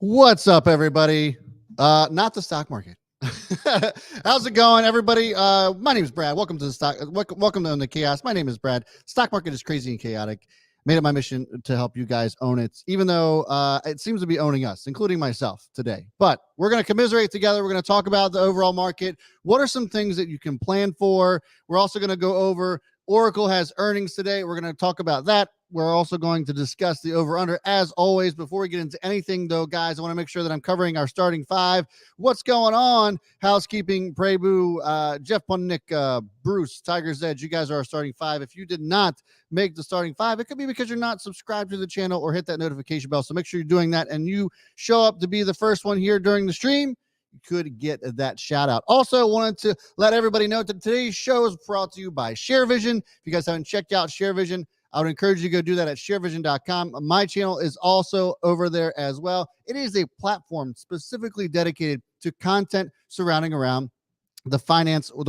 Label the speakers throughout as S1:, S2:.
S1: What's up, everybody? Not the stock market. How's it going, everybody? My name is Brad. Welcome to the stock. Welcome to the chaos. My name is Brad. Stock market is crazy and chaotic. Made it my mission to help you guys own it, even though it seems to be owning us, including myself today. But we're going to commiserate together. We're going to talk about the overall market. What are some things that you can plan for? We're also going to go over Oracle has earnings today. We're going to talk about that. We're also going to discuss the over-under as always. Before we get into anything, though, guys, I want to make sure that I'm covering our starting five. What's going on? Housekeeping, Prebu, Jeff Punnick, Bruce, Tiger's Edge. You guys are our starting five. If you did not make the starting five, it could be because you're not subscribed to the channel or hit that notification bell. So make sure you're doing that and you show up to be the first one here during the stream. You could get that shout out. Also, wanted to let everybody know that today's show is brought to you by ShareVision. If you guys haven't checked out ShareVision, I would encourage you to go do that at sharevision.com. My channel is also over there as well. It is a platform specifically dedicated to content surrounding around the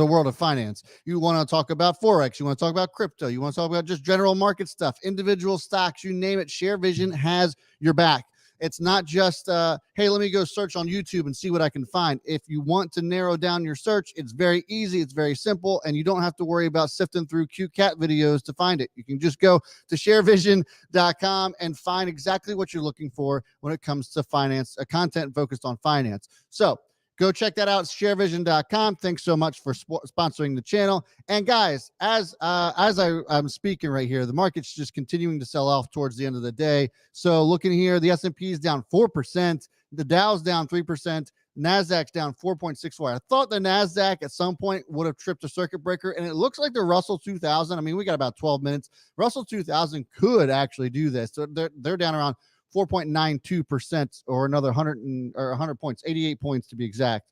S1: world of finance. You want to talk about Forex, you want to talk about crypto, you want to talk about just general market stuff, individual stocks, you name it. ShareVision has your back. It's not just, hey, let me go search on YouTube and see what I can find. If you want to narrow down your search, it's very easy. It's very simple. And you don't have to worry about sifting through cute cat videos to find it. You can just go to sharevision.com and find exactly what you're looking for when it comes to finance, content focused on finance. So go check that out, sharevision.com. Thanks so much for sponsoring the channel. And guys, as I'm speaking right here, the market's just continuing to sell off towards the end of the day. So looking here, the S&P is down 4%, the Dow's down 3%, NASDAQ's down 4.64. I thought the NASDAQ at some point would have tripped a circuit breaker, and it looks like the Russell 2000. I mean, we got about 12 minutes. Russell 2000 could actually do this. So they're down around 4.92% or another 100 points, 88 points to be exact.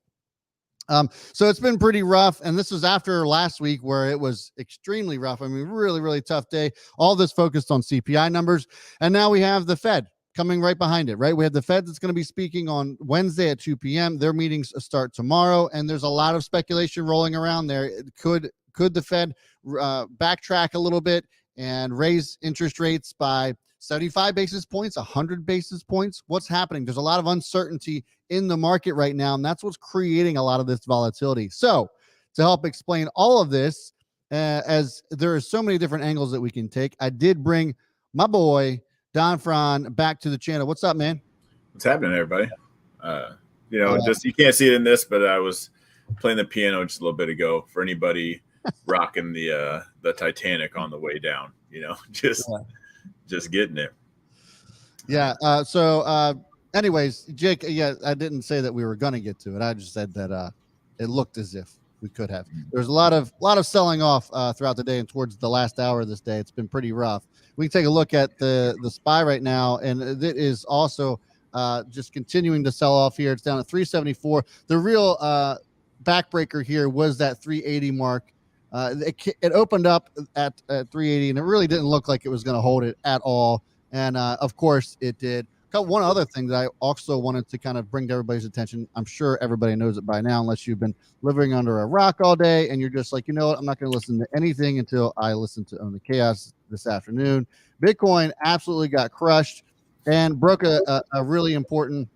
S1: So it's been pretty rough. And this was after last week where it was extremely rough. I mean, really, really tough day. All this focused on CPI numbers. And now we have the Fed coming right behind it, right? We have the Fed that's going to be speaking on Wednesday at 2 p.m. Their meetings start tomorrow. And there's a lot of speculation rolling around there. Could the Fed backtrack a little bit and raise interest rates by 75 basis points, 100 basis points? What's happening? There's a lot of uncertainty in the market right now, and that's what's creating a lot of this volatility. So to help explain all of this, as there are so many different angles that we can take, I did bring my boy, Don Fran, back to the channel. What's up, man?
S2: What's happening, everybody? Just you can't see it in this, but I was playing the piano just a little bit ago for anybody rocking the Titanic on the way down, just getting it.
S1: Yeah. Anyways, Jake, I didn't say that we were going to get to it. I just said that it looked as if we could have. There's a lot of selling off throughout the day and towards the last hour of this day. It's been pretty rough. We can take a look at the SPY right now, and it is also just continuing to sell off here. It's down at 374. The real backbreaker here was that 380 mark. It opened up at 380, and it really didn't look like it was going to hold it at all. And of course, it did. One other thing that I also wanted to kind of bring to everybody's attention, I'm sure everybody knows it by now, unless you've been living under a rock all day and you're just like, you know what, I'm not going to listen to anything until I listen to Own the Chaos this afternoon. Bitcoin absolutely got crushed and broke a really important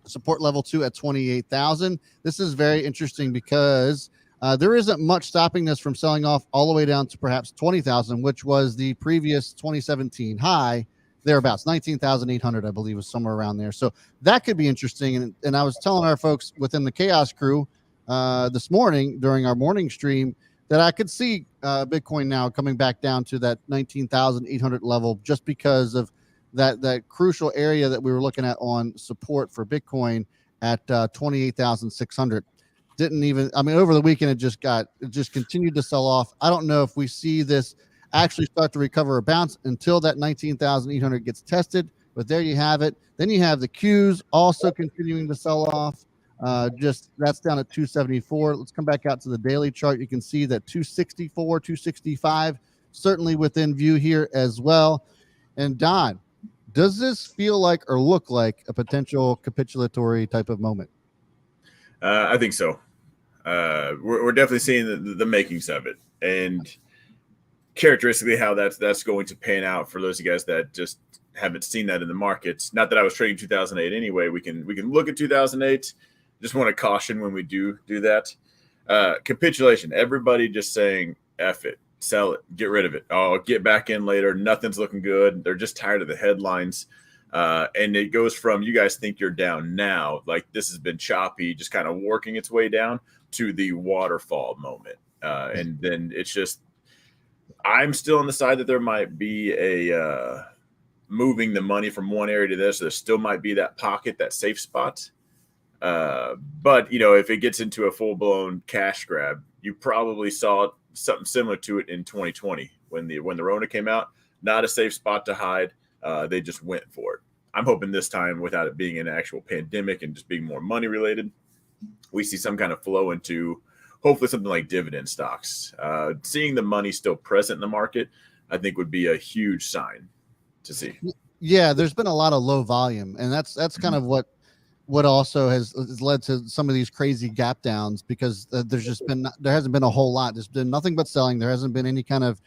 S1: support level 2 at 28,000. This is very interesting because there isn't much stopping this from selling off all the way down to perhaps 20,000, which was the previous 2017 high. Thereabouts 19,800, I believe, was somewhere around there. So that could be interesting. And I was telling our folks within the Chaos crew this morning during our morning stream that I could see Bitcoin now coming back down to that 19,800 level just because of that crucial area that we were looking at on support for Bitcoin at 28,600. Over the weekend, it just continued to sell off. I don't know if we see this actually start to recover or bounce until that 19,800 gets tested. But there you have it. Then you have the Qs also continuing to sell off. That's down at 274. Let's come back out to the daily chart. You can see that 264, 265, certainly within view here as well. And Don, does this feel like or look like a potential capitulatory type of moment?
S2: I think so. We're definitely seeing the makings of it. And characteristically how that's going to pan out for those of you guys that just haven't seen that in the markets. Not that I was trading 2008 anyway. We can look at 2008. Just want to caution when we do that. Capitulation. Everybody just saying F it, sell it, get rid of it. Oh, get back in later. Nothing's looking good. They're just tired of the headlines. And it goes from you guys think you're down now, like this has been choppy, just kind of working its way down to the waterfall moment. And then it's just, I'm still on the side that there might be a moving the money from one area to this. So there still might be that pocket, that safe spot. But if it gets into a full blown cash grab, you probably saw something similar to it in 2020 when the Rona came out. Not a safe spot to hide. They just went for it. I'm hoping this time, without it being an actual pandemic and just being more money related, we see some kind of flow into hopefully something like dividend stocks. Seeing the money still present in the market, I think would be a huge sign to see.
S1: Yeah, there's been a lot of low volume, and that's kind of what also has led to some of these crazy gap downs, because there hasn't been a whole lot. There's been nothing but selling. There hasn't been any kind of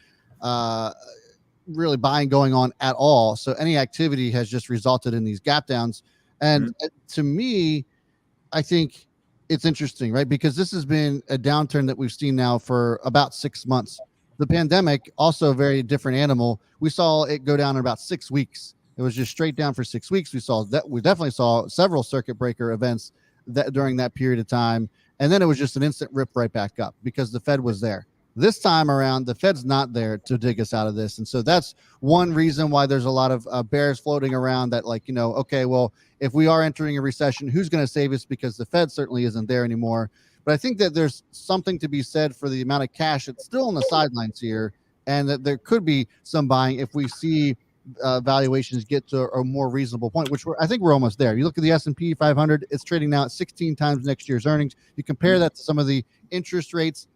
S1: really buying going on at all. So any activity has just resulted in these gap downs. And to me, I think it's interesting, right? Because this has been a downturn that we've seen now for about 6 months. The pandemic, also a very different animal. We saw it go down in about 6 weeks. It was just straight down for 6 weeks. We definitely saw several circuit breaker events that during that period of time. And then it was just an instant rip right back up because the Fed was there. This time around, the Fed's not there to dig us out of this. And so that's one reason why there's a lot of bears floating around that, like, okay, well, if we are entering a recession, who's going to save us? Because the Fed certainly isn't there anymore. But I think that there's something to be said for the amount of cash that's still on the sidelines here, and that there could be some buying if we see valuations get to a more reasonable point, which I think we're almost there. You look at the S&P 500, it's trading now at 16 times next year's earnings. You compare that to some of the interest rates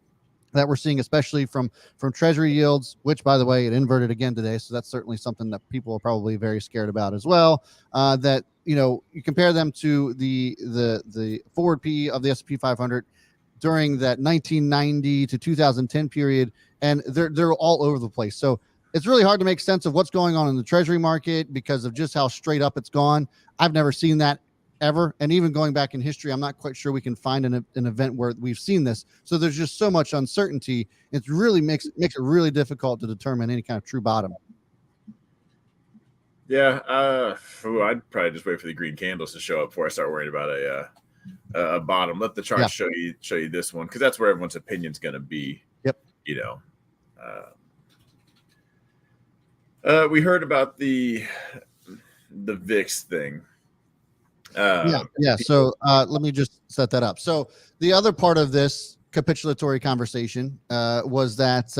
S1: that we're seeing, especially from treasury yields, which, by the way, it inverted again today. So that's certainly something that people are probably very scared about as well. That, you compare them to the forward PE of the S&P 500 during that 1990 to 2010 period, and they're all over the place. So it's really hard to make sense of what's going on in the treasury market because of just how straight up it's gone. I've never seen that ever. And even going back in history, I'm not quite sure we can find an event where we've seen this. So there's just so much uncertainty. It really makes it really difficult to determine any kind of true bottom.
S2: Yeah. I'd probably just wait for the green candles to show up before I start worrying about a bottom. Let the chart show you this one, because that's where everyone's opinion is going to be.
S1: Yep.
S2: We heard about the VIX thing.
S1: So let me just set that up. So the other part of this capitulatory conversation was that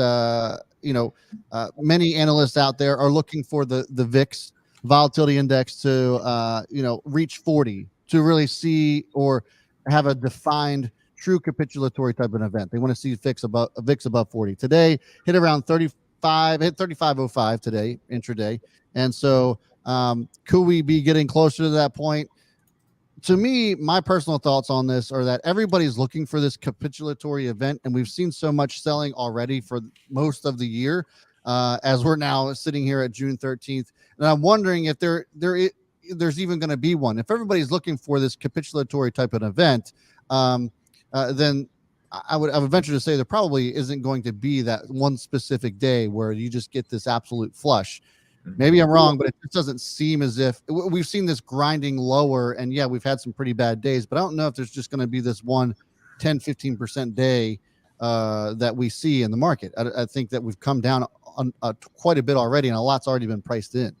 S1: many analysts out there are looking for the VIX volatility index to reach 40 to really see or have a defined true capitulatory type of event. They want to see VIX above 40. Today hit around 35, hit 35.05 today intraday, and so could we be getting closer to that point? To me, my personal thoughts on this are that everybody's looking for this capitulatory event, and we've seen so much selling already for most of the year, as we're now sitting here at June 13th. And I'm wondering if there's even going to be one. If everybody's looking for this capitulatory type of event, then I would venture to say there probably isn't going to be that one specific day where you just get this absolute flush. Maybe I'm wrong, but it just doesn't seem as if we've seen this grinding lower. And yeah, we've had some pretty bad days, but I don't know if there's just going to be this one 10-15% day that we see in the market. I think that we've come down on quite a bit already, and a lot's already been priced in.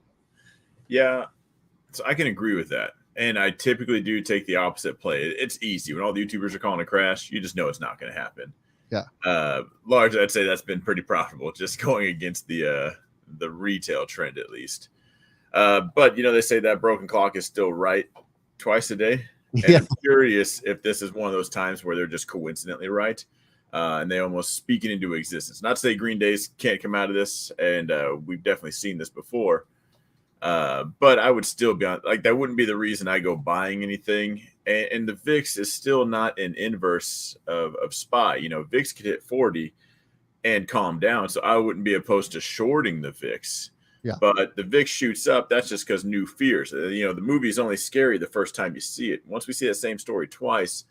S2: Yeah, so I can agree with that. And I typically do take the opposite play. It's easy. When all the YouTubers are calling a crash, you just know it's not going to happen.
S1: Yeah.
S2: Largely, I'd say that's been pretty profitable, just going against the retail trend at least. But they say that broken clock is still right twice a day. And I'm curious if this is one of those times where they're just coincidentally right, and they almost speak it into existence. Not to say Green Days can't come out of this, and we've definitely seen this before. But I would still be that wouldn't be the reason I go buying anything. And the VIX is still not an inverse of SPY. VIX could hit 40 and calm down. So I wouldn't be opposed to shorting the VIX.
S1: Yeah.
S2: But the VIX shoots up. That's just because new fears. The movie is only scary the first time you see it. Once we see that same story twice,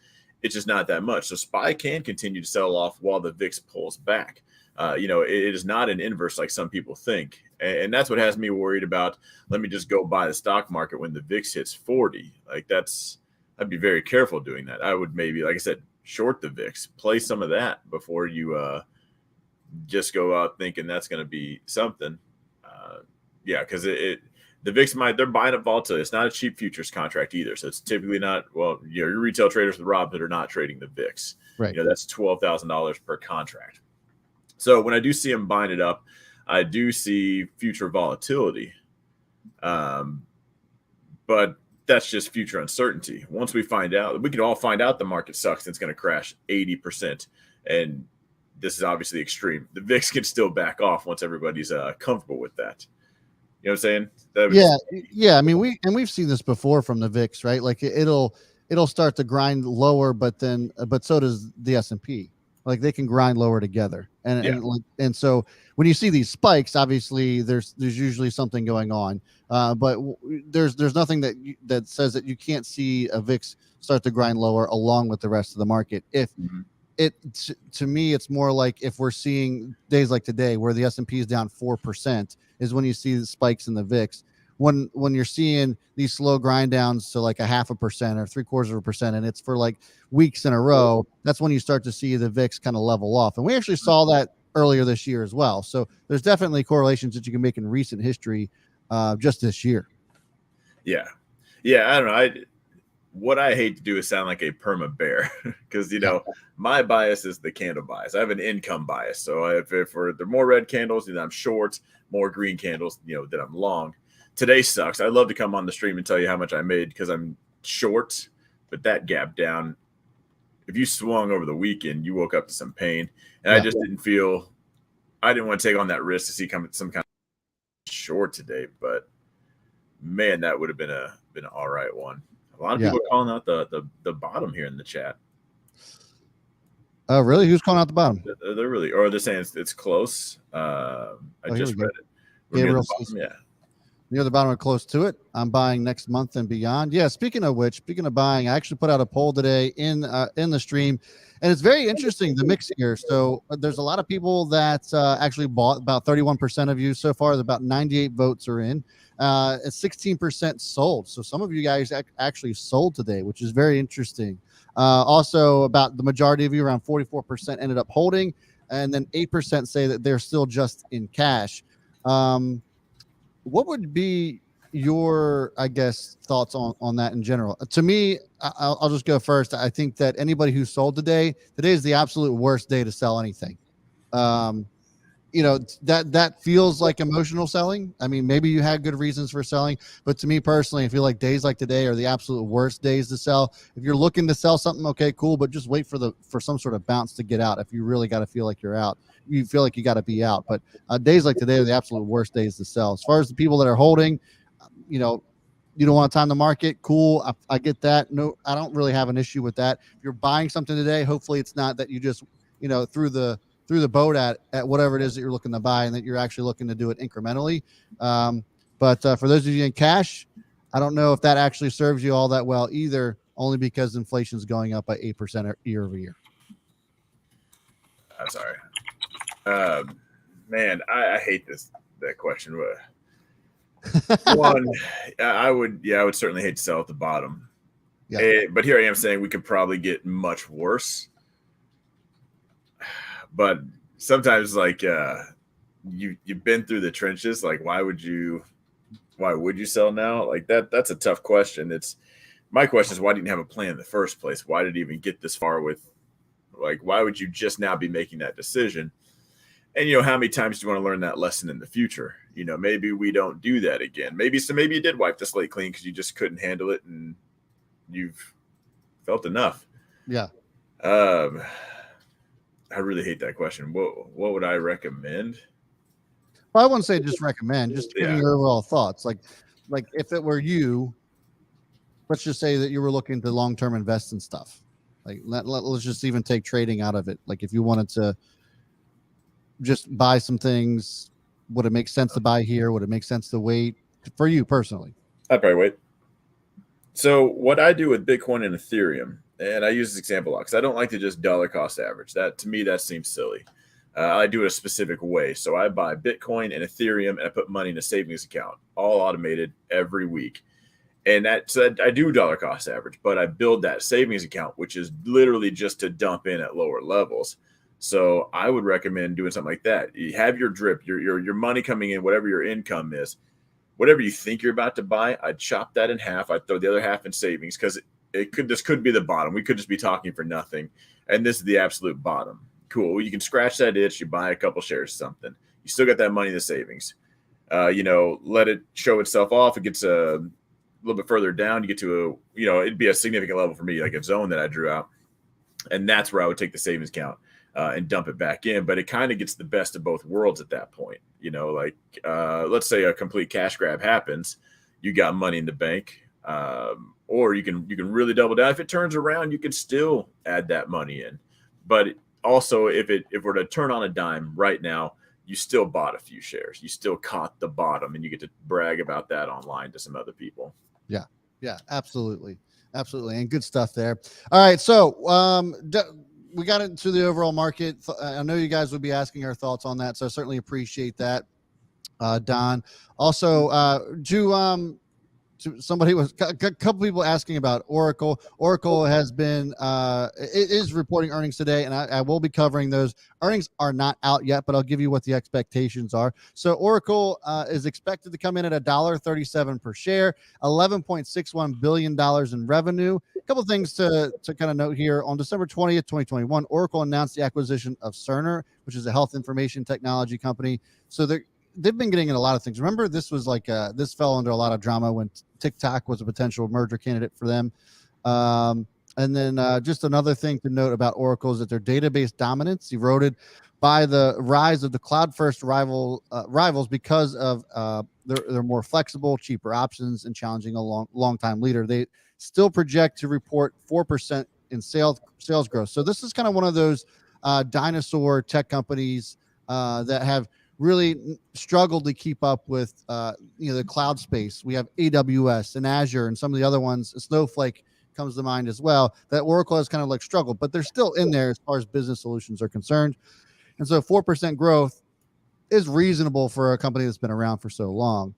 S2: it's just not that much. So SPY can continue to sell off while the VIX pulls back. It is not an inverse like some people think. And that's what has me worried about. Let me just go buy the stock market when the VIX hits 40. I'd be very careful doing that. I would maybe, like I said, short the VIX, play some of that before you just go out thinking that's going to be something. Because the VIX they're buying up volatility. It's not a cheap futures contract either. So it's typically not, your retail traders with Rob that are not trading the VIX.
S1: Right.
S2: That's $12,000 per contract. So when I do see them buying it up, I do see future volatility. But that's just future uncertainty. Once we find out, we can all find out the market sucks and it's going to crash 80%. And this is obviously extreme. The VIX can still back off once everybody's comfortable with that. You know what I'm saying?
S1: Yeah. I mean, we've seen this before from the VIX, right? Like it'll start to grind lower, but so does the S&P. Like they can grind lower together, and so when you see these spikes, obviously there's usually something going on. But there's nothing that says that you can't see a VIX start to grind lower along with the rest of the market. If to me, it's more like if we're seeing days like today where the S&P is down 4%, is when you see the spikes in the VIX. When you're seeing these slow grind downs to like 0.5% or 0.75%, and it's for like weeks in a row, that's when you start to see the VIX kind of level off. And we actually saw that earlier this year as well. So there's definitely correlations that you can make in recent history just this year.
S2: Yeah. I don't know. What I hate to do is sound like a perma bear because, my bias is the candle bias. I have an income bias. So if there are more red candles, then I'm short, more green candles, then I'm long. Today sucks. I'd love to come on the stream and tell you how much I made because I'm short, but that gap down, if you swung over the weekend, you woke up to some pain. And I just didn't want to take on that risk to see some kind of short today. But man, that would have been an all right one. A lot of people are calling out the bottom here in the chat.
S1: Oh, really? Who's calling out the bottom?
S2: They're really, or they're saying it's close. I just read it.
S1: Gabriel says, near the bottom or close to it. I'm buying next month and beyond. Yeah. Speaking of buying, I actually put out a poll today in the stream, and it's very interesting, the mix here. So there's a lot of people that actually bought. About 31% of you so far. About 98 votes are in. 16% sold. So some of you guys actually sold today, which is very interesting. Also, about the majority of you, around 44%, ended up holding, and then 8% say that they're still just in cash. What would be your, I guess, thoughts on that in general? To me, I'll just go first. I think that anybody who sold today is the absolute worst day to sell anything. That feels like emotional selling. I mean, maybe you had good reasons for selling, but to me personally, I feel like days like today are the absolute worst days to sell. If you're looking to sell something, okay, cool, but just wait for some sort of bounce to get out. If you really got to feel like you're out, you feel like you got to be out. But days like today are the absolute worst days to sell. As far as the people that are holding, you don't want to time the market. Cool. I get that. No, I don't really have an issue with that. If you're buying something today, hopefully it's not that you just, threw the boat at whatever it is that you're looking to buy, and that you're actually looking to do it incrementally. But for those of you in cash, I don't know if that actually serves you all that well either, only because inflation is going up by 8% year over year.
S2: I'm sorry. Man, I hate that question. One, I would certainly hate to sell at the bottom. Yeah. But here I am saying we could probably get much worse. But sometimes, like, you've been through the trenches. Like, why would you sell now? Like that's a tough question. My question is, why didn't you have a plan in the first place? Why did it even get this far with, like, why would you just now be making that decision? And, how many times do you want to learn that lesson in the future? Maybe we don't do that again. Maybe you did wipe the slate clean because you just couldn't handle it and you've felt enough.
S1: Yeah.
S2: I really hate that question. What would I recommend?
S1: Well, I wouldn't say just recommend, just give me your overall thoughts. Like if it were you, let's just say that you were looking to long-term invest in stuff. Like let's just even take trading out of it. Like if you wanted to just buy some things, would it make sense to buy here? Would it make sense to wait for you personally?
S2: I'd probably wait. So what I do with Bitcoin and Ethereum, and I use this example a lot because I don't like to just dollar cost average. That to me, that seems silly. I do it a specific way. So I buy Bitcoin and Ethereum and I put money in a savings account, all automated every week. And so I do dollar cost average, but I build that savings account, which is literally just to dump in at lower levels. So I would recommend doing something like that. You have your drip, your money coming in, whatever your income is, whatever you think you're about to buy, I'd chop that in half. I'd throw the other half in savings because this could be the bottom. We could just be talking for nothing. And this is the absolute bottom. Cool. You can scratch that itch. You buy a couple shares of something. You still got that money in the savings. Let it show itself off. It gets a little bit further down. You get to it'd be a significant level for me, like a zone that I drew out. And that's where I would take the savings account and dump it back in. But it kind of gets the best of both worlds at that point. Let's say a complete cash grab happens. You got money in the bank. Or you can really double down. If it turns around, you can still add that money in. But also, if we're to turn on a dime right now, you still bought a few shares. You still caught the bottom, and you get to brag about that online to some other people.
S1: Yeah, absolutely, and good stuff there. All right, so we got into the overall market. I know you guys would be asking our thoughts on that, so I certainly appreciate that, Don. Also, somebody was a couple people asking about Oracle. Oracle has been it is reporting earnings today, and I will be covering those. Earnings are not out yet, but I'll give you what the expectations are. So Oracle is expected to come in at $1.37 per share, $11.61 billion in revenue. A couple of things to kind of note here. On December 20th, 2021, Oracle announced the acquisition of Cerner, which is a health information technology company. So they've been getting in a lot of things. Remember, this was like this fell under a lot of drama when TikTok was a potential merger candidate for them. And then just another thing to note about Oracle is that their database dominance eroded by the rise of the cloud-first rivals because of their more flexible, cheaper options and challenging a long-time leader. They still project to report 4% in sales growth. So this is kind of one of those dinosaur tech companies that have really struggled to keep up with the cloud space. We have AWS and Azure and some of the other ones. Snowflake comes to mind as well, that Oracle has kind of like struggled, but they're still in there as far as business solutions are concerned. And so 4% growth is reasonable for a company that's been around for so long.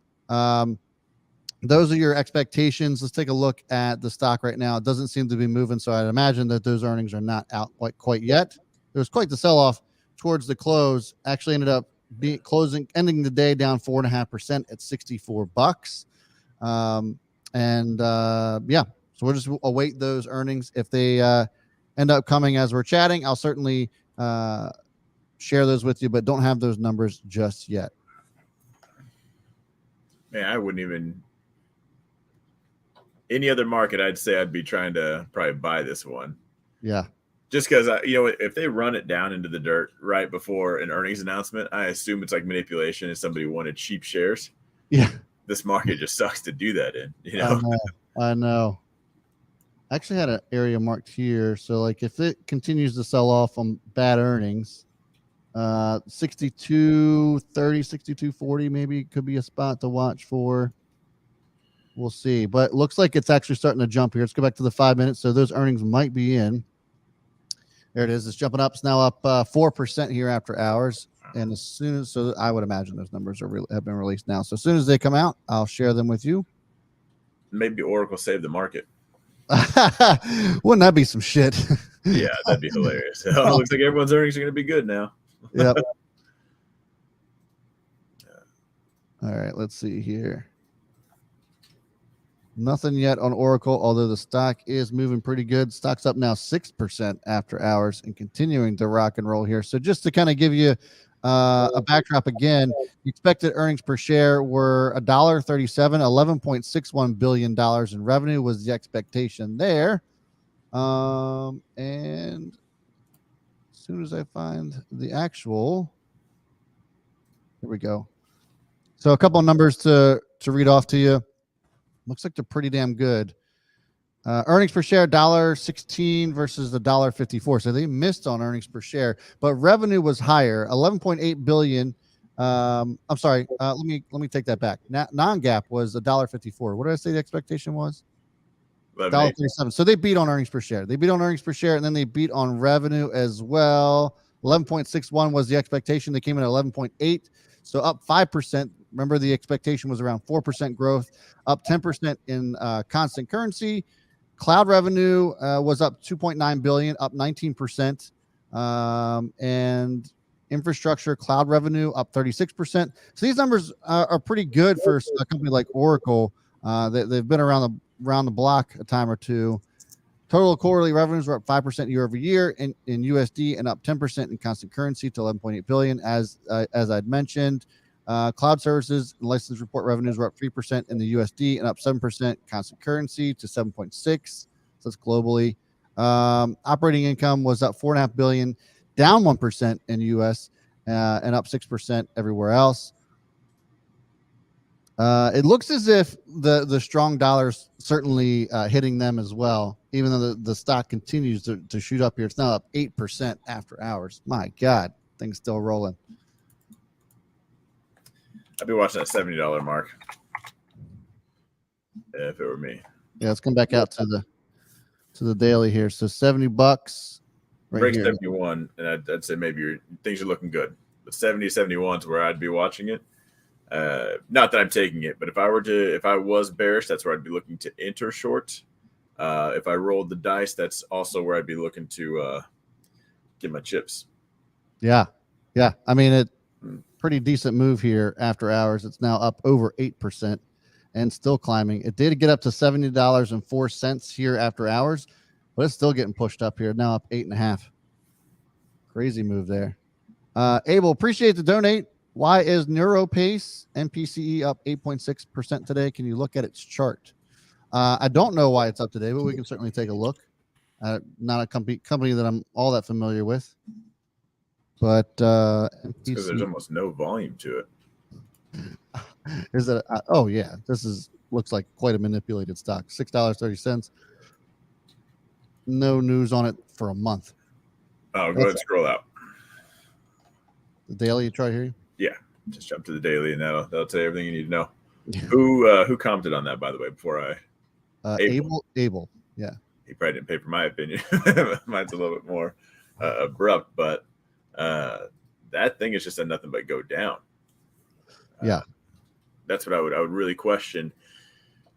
S1: Those are your expectations. Let's take a look at the stock right now. It doesn't seem to be moving, so I'd imagine that those earnings are not out quite yet. There was quite the sell-off towards the close. Actually ended up ending the day down 4.5% at $64. So we'll just await those earnings. If they end up coming as we're chatting, I'll certainly share those with you, but don't have those numbers just yet.
S2: Man, I wouldn't even any other market. I'd say I'd be trying to probably buy this one.
S1: Yeah.
S2: Just because, if they run it down into the dirt right before an earnings announcement, I assume it's like manipulation and somebody wanted cheap shares.
S1: Yeah.
S2: This market just sucks to do that in,
S1: I know. I actually had an area marked here. So like if it continues to sell off on bad earnings, 62.30, 62.40 maybe could be a spot to watch for. We'll see. But it looks like it's actually starting to jump here. Let's go back to the 5 minutes. So those earnings might be in. There it is. It's jumping up. It's now up 4% here after hours. And as soon as, so I would imagine those numbers have been released now. So as soon as they come out, I'll share them with you.
S2: Maybe Oracle saved the market.
S1: Wouldn't that be some shit?
S2: Yeah, that'd be hilarious. It looks like everyone's earnings are going to be good now.
S1: Yep. All right, let's see here. Nothing yet on Oracle, although the stock is moving pretty good. Stock's up now 6% after hours and continuing to rock and roll here. So just to kind of give you a backdrop again, the expected earnings per share were $1.37, $11.61 billion in revenue was the expectation there. And as soon as I find the actual, here we go. So a couple of numbers to read off to you. Looks like they're pretty damn good. Earnings per share, $1.16 versus the $1.54. So they missed on earnings per share, but revenue was higher, $11.8 billion I'm sorry. Let me take that back. Non-GAAP was $1.54. What did I say the expectation was?
S2: 11.8.
S1: $1.37. So they beat on earnings per share. They beat on earnings per share, and then they beat on revenue as well. 11.61 was the expectation. They came in at 11.8, so up 5%. Remember, the expectation was around 4% growth, up 10% in constant currency. Cloud revenue was up 2.9 billion, up 19%, and infrastructure cloud revenue up 36%. So these numbers are pretty good for a company like Oracle. They've been around the block a time or two. Total quarterly revenues were up 5% year over year in USD and up 10% in constant currency to 11.8 billion. As I'd mentioned, cloud services and license report revenues were up 3% in the USD and up 7% constant currency to 7.6. So that's globally. Operating income was up 4.5 billion, down 1% in US and up 6% everywhere else. It looks as if the strong dollar's certainly hitting them as well, even though the stock continues to shoot up here. It's now up 8% after hours. My God, things still rolling.
S2: I'd be watching that $70 mark if it were me.
S1: Yeah, let's come back out to the daily here. So $70 right
S2: Break
S1: here.
S2: 71, and I'd say maybe things are looking good. But 70, 71 is where I'd be watching it. Not that I'm taking it, but if I was bearish, that's where I'd be looking to enter short. If I rolled the dice, that's also where I'd be looking to get my chips.
S1: Yeah. I mean, pretty decent move here after hours. It's now up over 8% and still climbing. It did get up to $70.04 here after hours, but it's still getting pushed up here. Now up 8.5. Crazy move there. Abel, appreciate the donate. Why is NeuroPace MPCE up 8.6% today? Can you look at its chart? I don't know why it's up today, but we can certainly take a look. Not a company that I'm all that familiar with. But
S2: because there's almost no volume to it.
S1: Is it? Oh yeah, this looks like quite a manipulated stock. $6.30. No news on it for a month.
S2: Oh, go ahead and scroll out.
S1: The daily chart here.
S2: Yeah, just jump to the daily, and that'll tell you everything you need to know. Who commented on that, by the way? Before I
S1: Abel. Yeah,
S2: he probably didn't pay for my opinion. Mine's a little bit more abrupt, but that thing is just a nothing but go down.
S1: Yeah,
S2: that's what I would really question.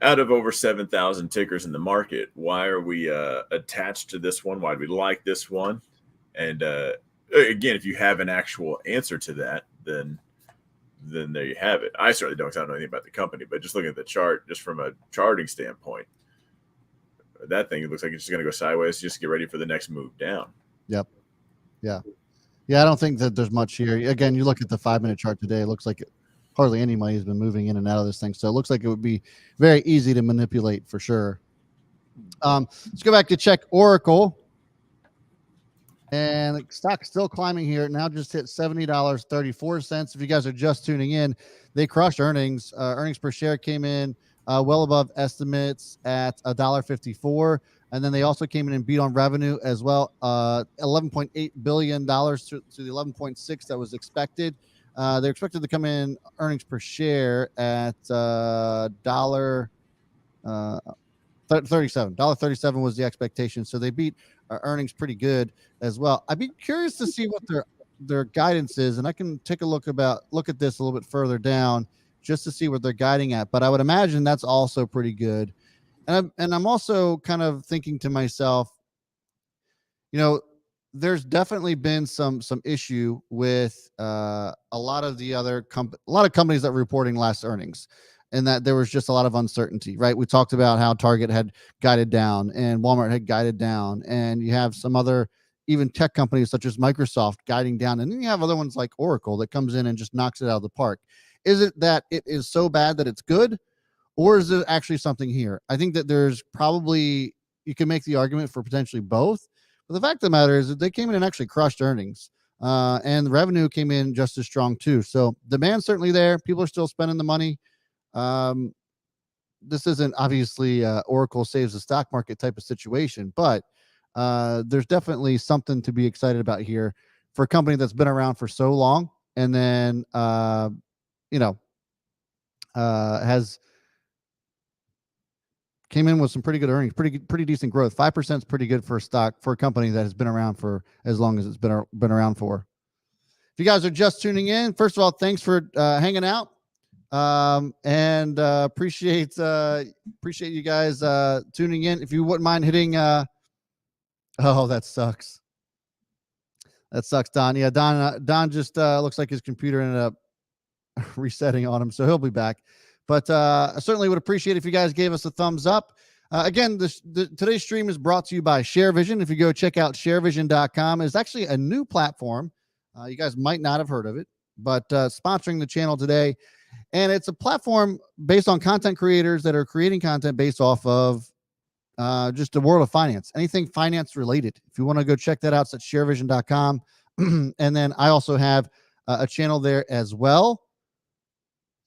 S2: Out of over 7,000 tickers in the market, why are we attached to this one? Why do we like this one? And again, if you have an actual answer to that, then there you have it. I certainly don't, because I don't know anything about the company, but just looking at the chart, just from a charting standpoint, that thing, it looks like it's just going to go sideways. Just get ready for the next move down.
S1: Yep. Yeah. I don't think that there's much here. Again, you look at the 5-minute chart today, it looks like hardly any money has been moving in and out of this thing. So it looks like it would be very easy to manipulate for sure. Let's go back to check Oracle. And the stock's still climbing here. Now just hit $70.34. If you guys are just tuning in, they crushed earnings. Earnings per share came in well above estimates at $1.54. And then they also came in and beat on revenue as well. $11.8 billion to the 11.6 that was expected. They're expected to come in earnings per share at $1.37. $1.37 was the expectation. So they beat earnings pretty good as well. I'd be curious to see what their guidance is, and I can take a look at this a little bit further down just to see what they're guiding at. But I would imagine that's also pretty good. And I'm also kind of thinking to myself, there's definitely been some issue with a lot of companies that were reporting last earnings, and that there was just a lot of uncertainty, right? We talked about how Target had guided down and Walmart had guided down, and you have some other even tech companies such as Microsoft guiding down, and then you have other ones like Oracle that comes in and just knocks it out of the park. Is it that it is so bad that it's good, or is it actually something here? I think that there's probably, you can make the argument for potentially both. But the fact of the matter is that they came in and actually crushed earnings, and the revenue came in just as strong too. So demand's certainly there. People are still spending the money. This isn't obviously Oracle saves the stock market type of situation, but there's definitely something to be excited about here for a company that's been around for so long and then has came in with some pretty good earnings, pretty decent growth. 5% is pretty good for a stock, for a company that has been around for as long as it's been around for. If you guys are just tuning in, first of all, thanks for hanging out, and appreciate you guys tuning in. If you wouldn't mind hitting, oh, that sucks. That sucks, Don. Yeah, Don just looks like his computer ended up resetting on him, so he'll be back. But I certainly would appreciate if you guys gave us a thumbs up. Again, today's stream is brought to you by ShareVision. If you go check out sharevision.com, it's actually a new platform. You guys might not have heard of it, but sponsoring the channel today. And it's a platform based on content creators that are creating content based off of just the world of finance, anything finance related. If you want to go check that out, it's at sharevision.com. And then I also have a channel there as well.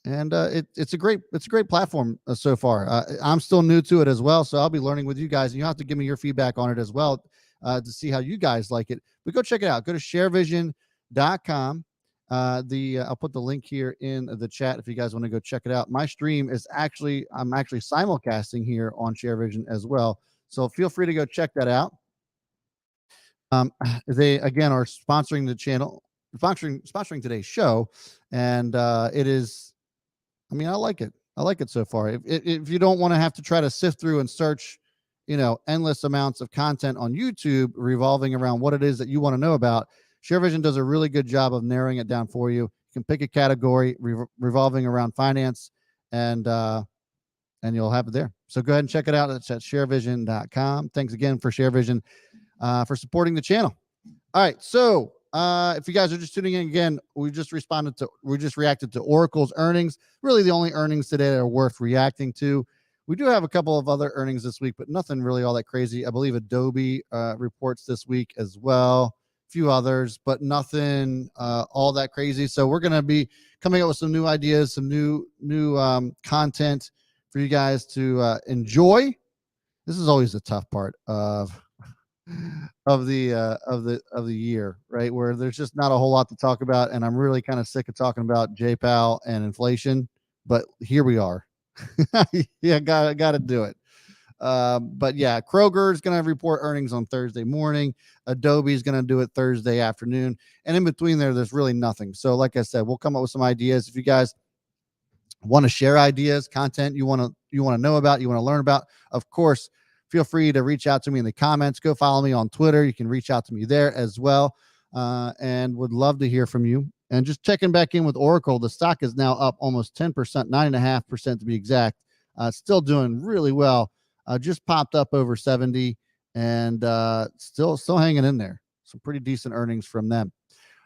S1: And it's a great platform so far. I'm still new to it as well, so I'll be learning with you guys, and you have to give me your feedback on it as well to see how you guys like it. But go check it out. Go to sharevision.com. I'll put the link here in the chat if you guys want to go check it out. My stream is I'm actually simulcasting here on ShareVision as well, so feel free to go check that out. They again are sponsoring the channel, sponsoring today's show, and it is. I mean, I like it. I like it so far. If you don't want to have to try to sift through and search, endless amounts of content on YouTube revolving around what it is that you want to know about, ShareVision does a really good job of narrowing it down for you. You can pick a category revolving around finance, and you'll have it there. So go ahead and check it out. It's at sharevision.com. Thanks again for ShareVision for supporting the channel. All right, so if you guys are just tuning in again, we just reacted to Oracle's earnings. Really the only earnings today that are worth reacting to. We do have a couple of other earnings this week, but nothing really all that crazy. I believe Adobe reports this week as well. A few others, but nothing all that crazy. So we're going to be coming up with some new ideas, some new content for you guys to enjoy. This is always the tough part of the year, right? Where there's just not a whole lot to talk about, and I'm really kind of sick of talking about J-Pal and inflation, but here we are. Yeah, gotta do it. But yeah, Kroger is going to report earnings on Thursday morning. Adobe is going to do it Thursday afternoon, and in between there's really nothing. So like I said, we'll come up with some ideas. If you guys want to share ideas, content you want to know about, you want to learn about, of course, feel free to reach out to me in the comments. Go follow me on Twitter. You can reach out to me there as well, and would love to hear from you. And just checking back in with Oracle, the stock is now up almost 10%, 9.5% to be exact. Still doing really well. Just popped up over 70, and still hanging in there. Some pretty decent earnings from them.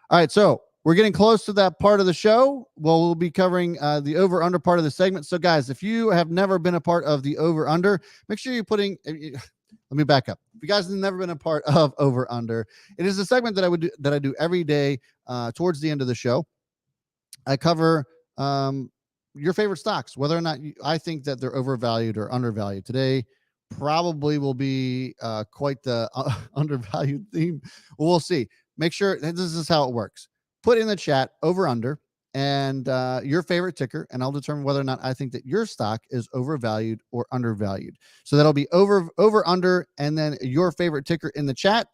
S1: All right, so we're getting close to that part of the show. Well, we'll be covering the over-under part of the segment. So, guys, if you have never been a part of the over-under, make sure you're putting let me back up. If you guys have never been a part of over-under, it is a segment that I do every day towards the end of the show. I cover your favorite stocks, whether or not I think that they're overvalued or undervalued. Today probably will be quite the undervalued theme. We'll see. Make sure this is how it works. Put in the chat over under and your favorite ticker, and I'll determine whether or not I think that your stock is overvalued or undervalued. So that'll be over under, and then your favorite ticker in the chat.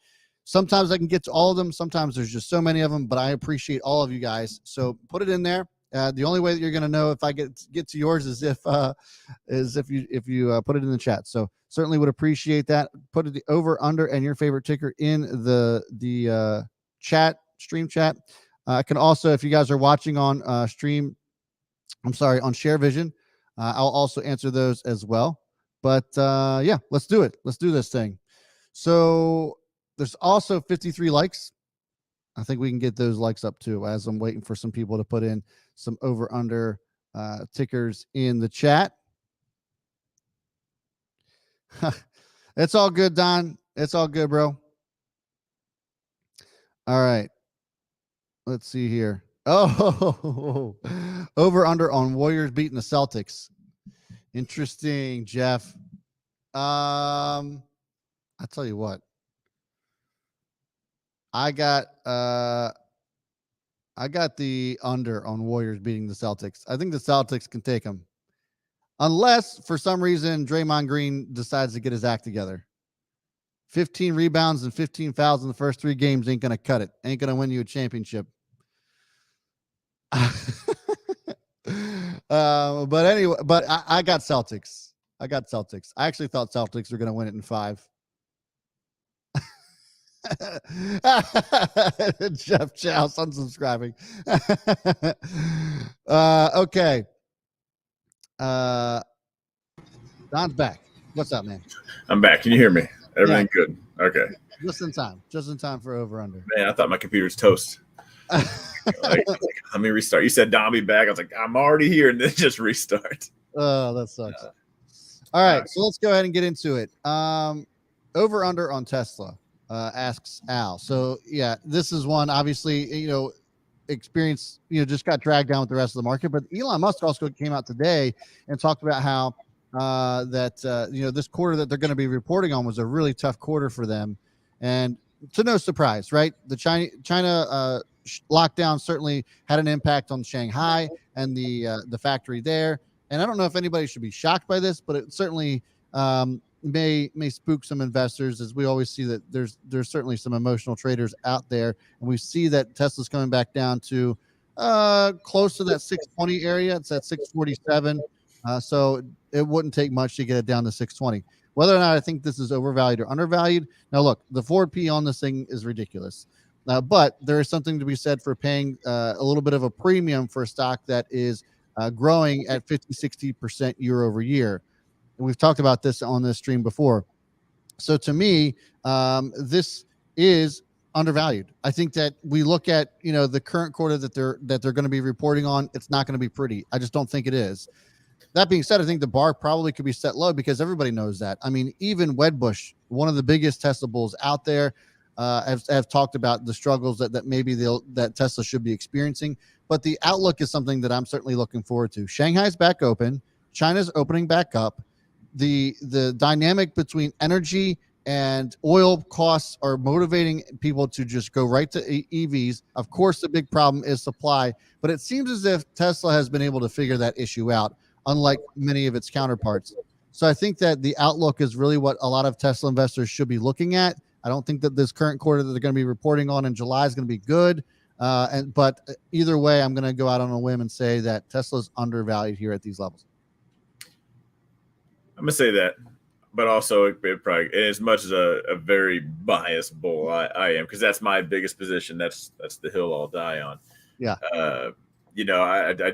S1: Sometimes I can get to all of them. Sometimes there's just so many of them, but I appreciate all of you guys. So put it in there. The only way that you're going to know if I get to yours is if you put it in the chat. So certainly would appreciate that. Put it the over under and your favorite ticker in the chat, stream chat. I can also, if you guys are watching on on ShareVision, I'll also answer those as well. But yeah, let's do it. Let's do this thing. So there's also 53 likes. I think we can get those likes up too, as I'm waiting for some people to put in some over under tickers in the chat. It's all good, Don. It's all good, bro. All right. Let's see here. Oh, over under on Warriors beating the Celtics. Interesting, Jeff. I tell you what. I got I got the under on Warriors beating the Celtics. I think the Celtics can take them. Unless for some reason Draymond Green decides to get his act together. 15 rebounds and 15 fouls in the first 3 games ain't going to cut it. Ain't going to win you a championship. But anyway, but I got Celtics. I actually thought Celtics were going to win it in 5. Jeff Chow unsubscribing. Okay. Don's back. What's up, man?
S2: I'm back. Can you hear me? Everything good? Okay.
S1: Just in time. Just in time for over under.
S2: Man, I thought my computer's toast. Like, let me restart. You said Don be back. I was like, I'm already here, and then just restart.
S1: Oh, that sucks. All right, so let's go ahead and get into it. Over under on Tesla, asks Al. So yeah, this is one obviously, experience, just got dragged down with the rest of the market. But Elon Musk also came out today and talked about how this quarter that they're going to be reporting on was a really tough quarter for them, and to no surprise, right? The China lockdown certainly had an impact on Shanghai and the factory there. And I don't know if anybody should be shocked by this, but it certainly may spook some investors, as we always see that there's certainly some emotional traders out there, and we see that Tesla's coming back down to close to that 620 area. It's at 647. So it wouldn't take much to get it down to 620. Whether or not I think this is overvalued or undervalued. Now, look, the forward P on this thing is ridiculous. But there is something to be said for paying a little bit of a premium for a stock that is growing at 50-60% year over year. And we've talked about this on this stream before. So to me, this is undervalued. I think that we look at, the current quarter that they're going to be reporting on, it's not going to be pretty. I just don't think it is. That being said, I think the bar probably could be set low because everybody knows that. I mean, even Wedbush, one of the biggest Tesla bulls out there, have talked about the struggles that maybe that Tesla should be experiencing. But the outlook is something that I'm certainly looking forward to. Shanghai's back open. China's opening back up. The dynamic between energy and oil costs are motivating people to just go right to EVs. Of course, the big problem is supply, but it seems as if Tesla has been able to figure that issue out, unlike many of its counterparts. So I think that the outlook is really what a lot of Tesla investors should be looking at. I don't think that this current quarter that they're going to be reporting on in July is going to be good. But either way, I'm going to go out on a whim and say that Tesla's undervalued here at these levels.
S2: I'm going to say that, but also it probably, and as much as a very biased bull I am, because that's my biggest position. That's the hill I'll die on.
S1: Yeah.
S2: I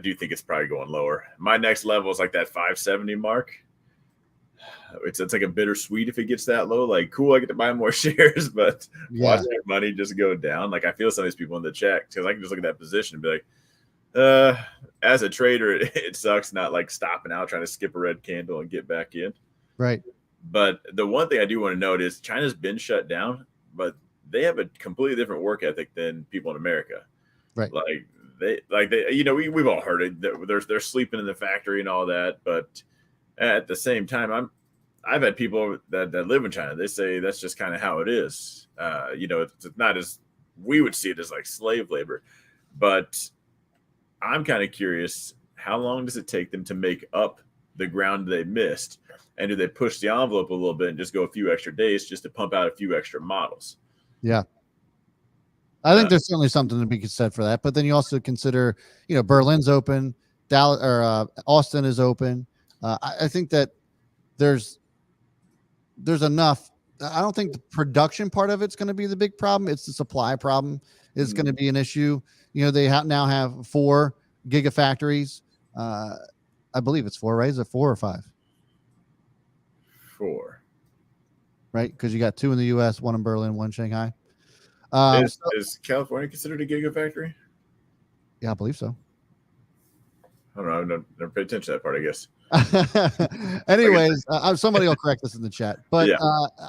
S2: do think it's probably going lower. My next level is like that 570 mark. It's like a bittersweet if it gets that low. Like, cool, I get to buy more shares, but watch their money just go down. Like, I feel some of these people in the chat, because I can just look at that position and be like, as a trader, it sucks not like stopping out, trying to skip a red candle and get back in.
S1: Right.
S2: But the one thing I do want to note is China's been shut down, but they have a completely different work ethic than people in America.
S1: Right.
S2: We've all heard it. They're sleeping in the factory and all that, but at the same time, I've had people that live in China. They say that's just kind of how it is. It's not as we would see it as like slave labor, but I'm kind of curious, how long does it take them to make up the ground they missed? And do they push the envelope a little bit and just go a few extra days just to pump out a few extra models?
S1: Yeah. I think there's certainly something to be said for that. But then you also consider, Berlin's open, Dallas or Austin is open. I think that there's enough. I don't think the production part of it's going to be the big problem. It's the supply problem is going to be an issue. They now have 4 gigafactories. I believe it's 4, right? Is it 4 or 5?
S2: 4.
S1: Right? Because you got 2 in the U.S., 1 in Berlin, 1 in Shanghai.
S2: Is California considered a gigafactory?
S1: Yeah, I believe so.
S2: I don't know. I've never paid attention to that part, I guess.
S1: Anyways, somebody will correct this in the chat. But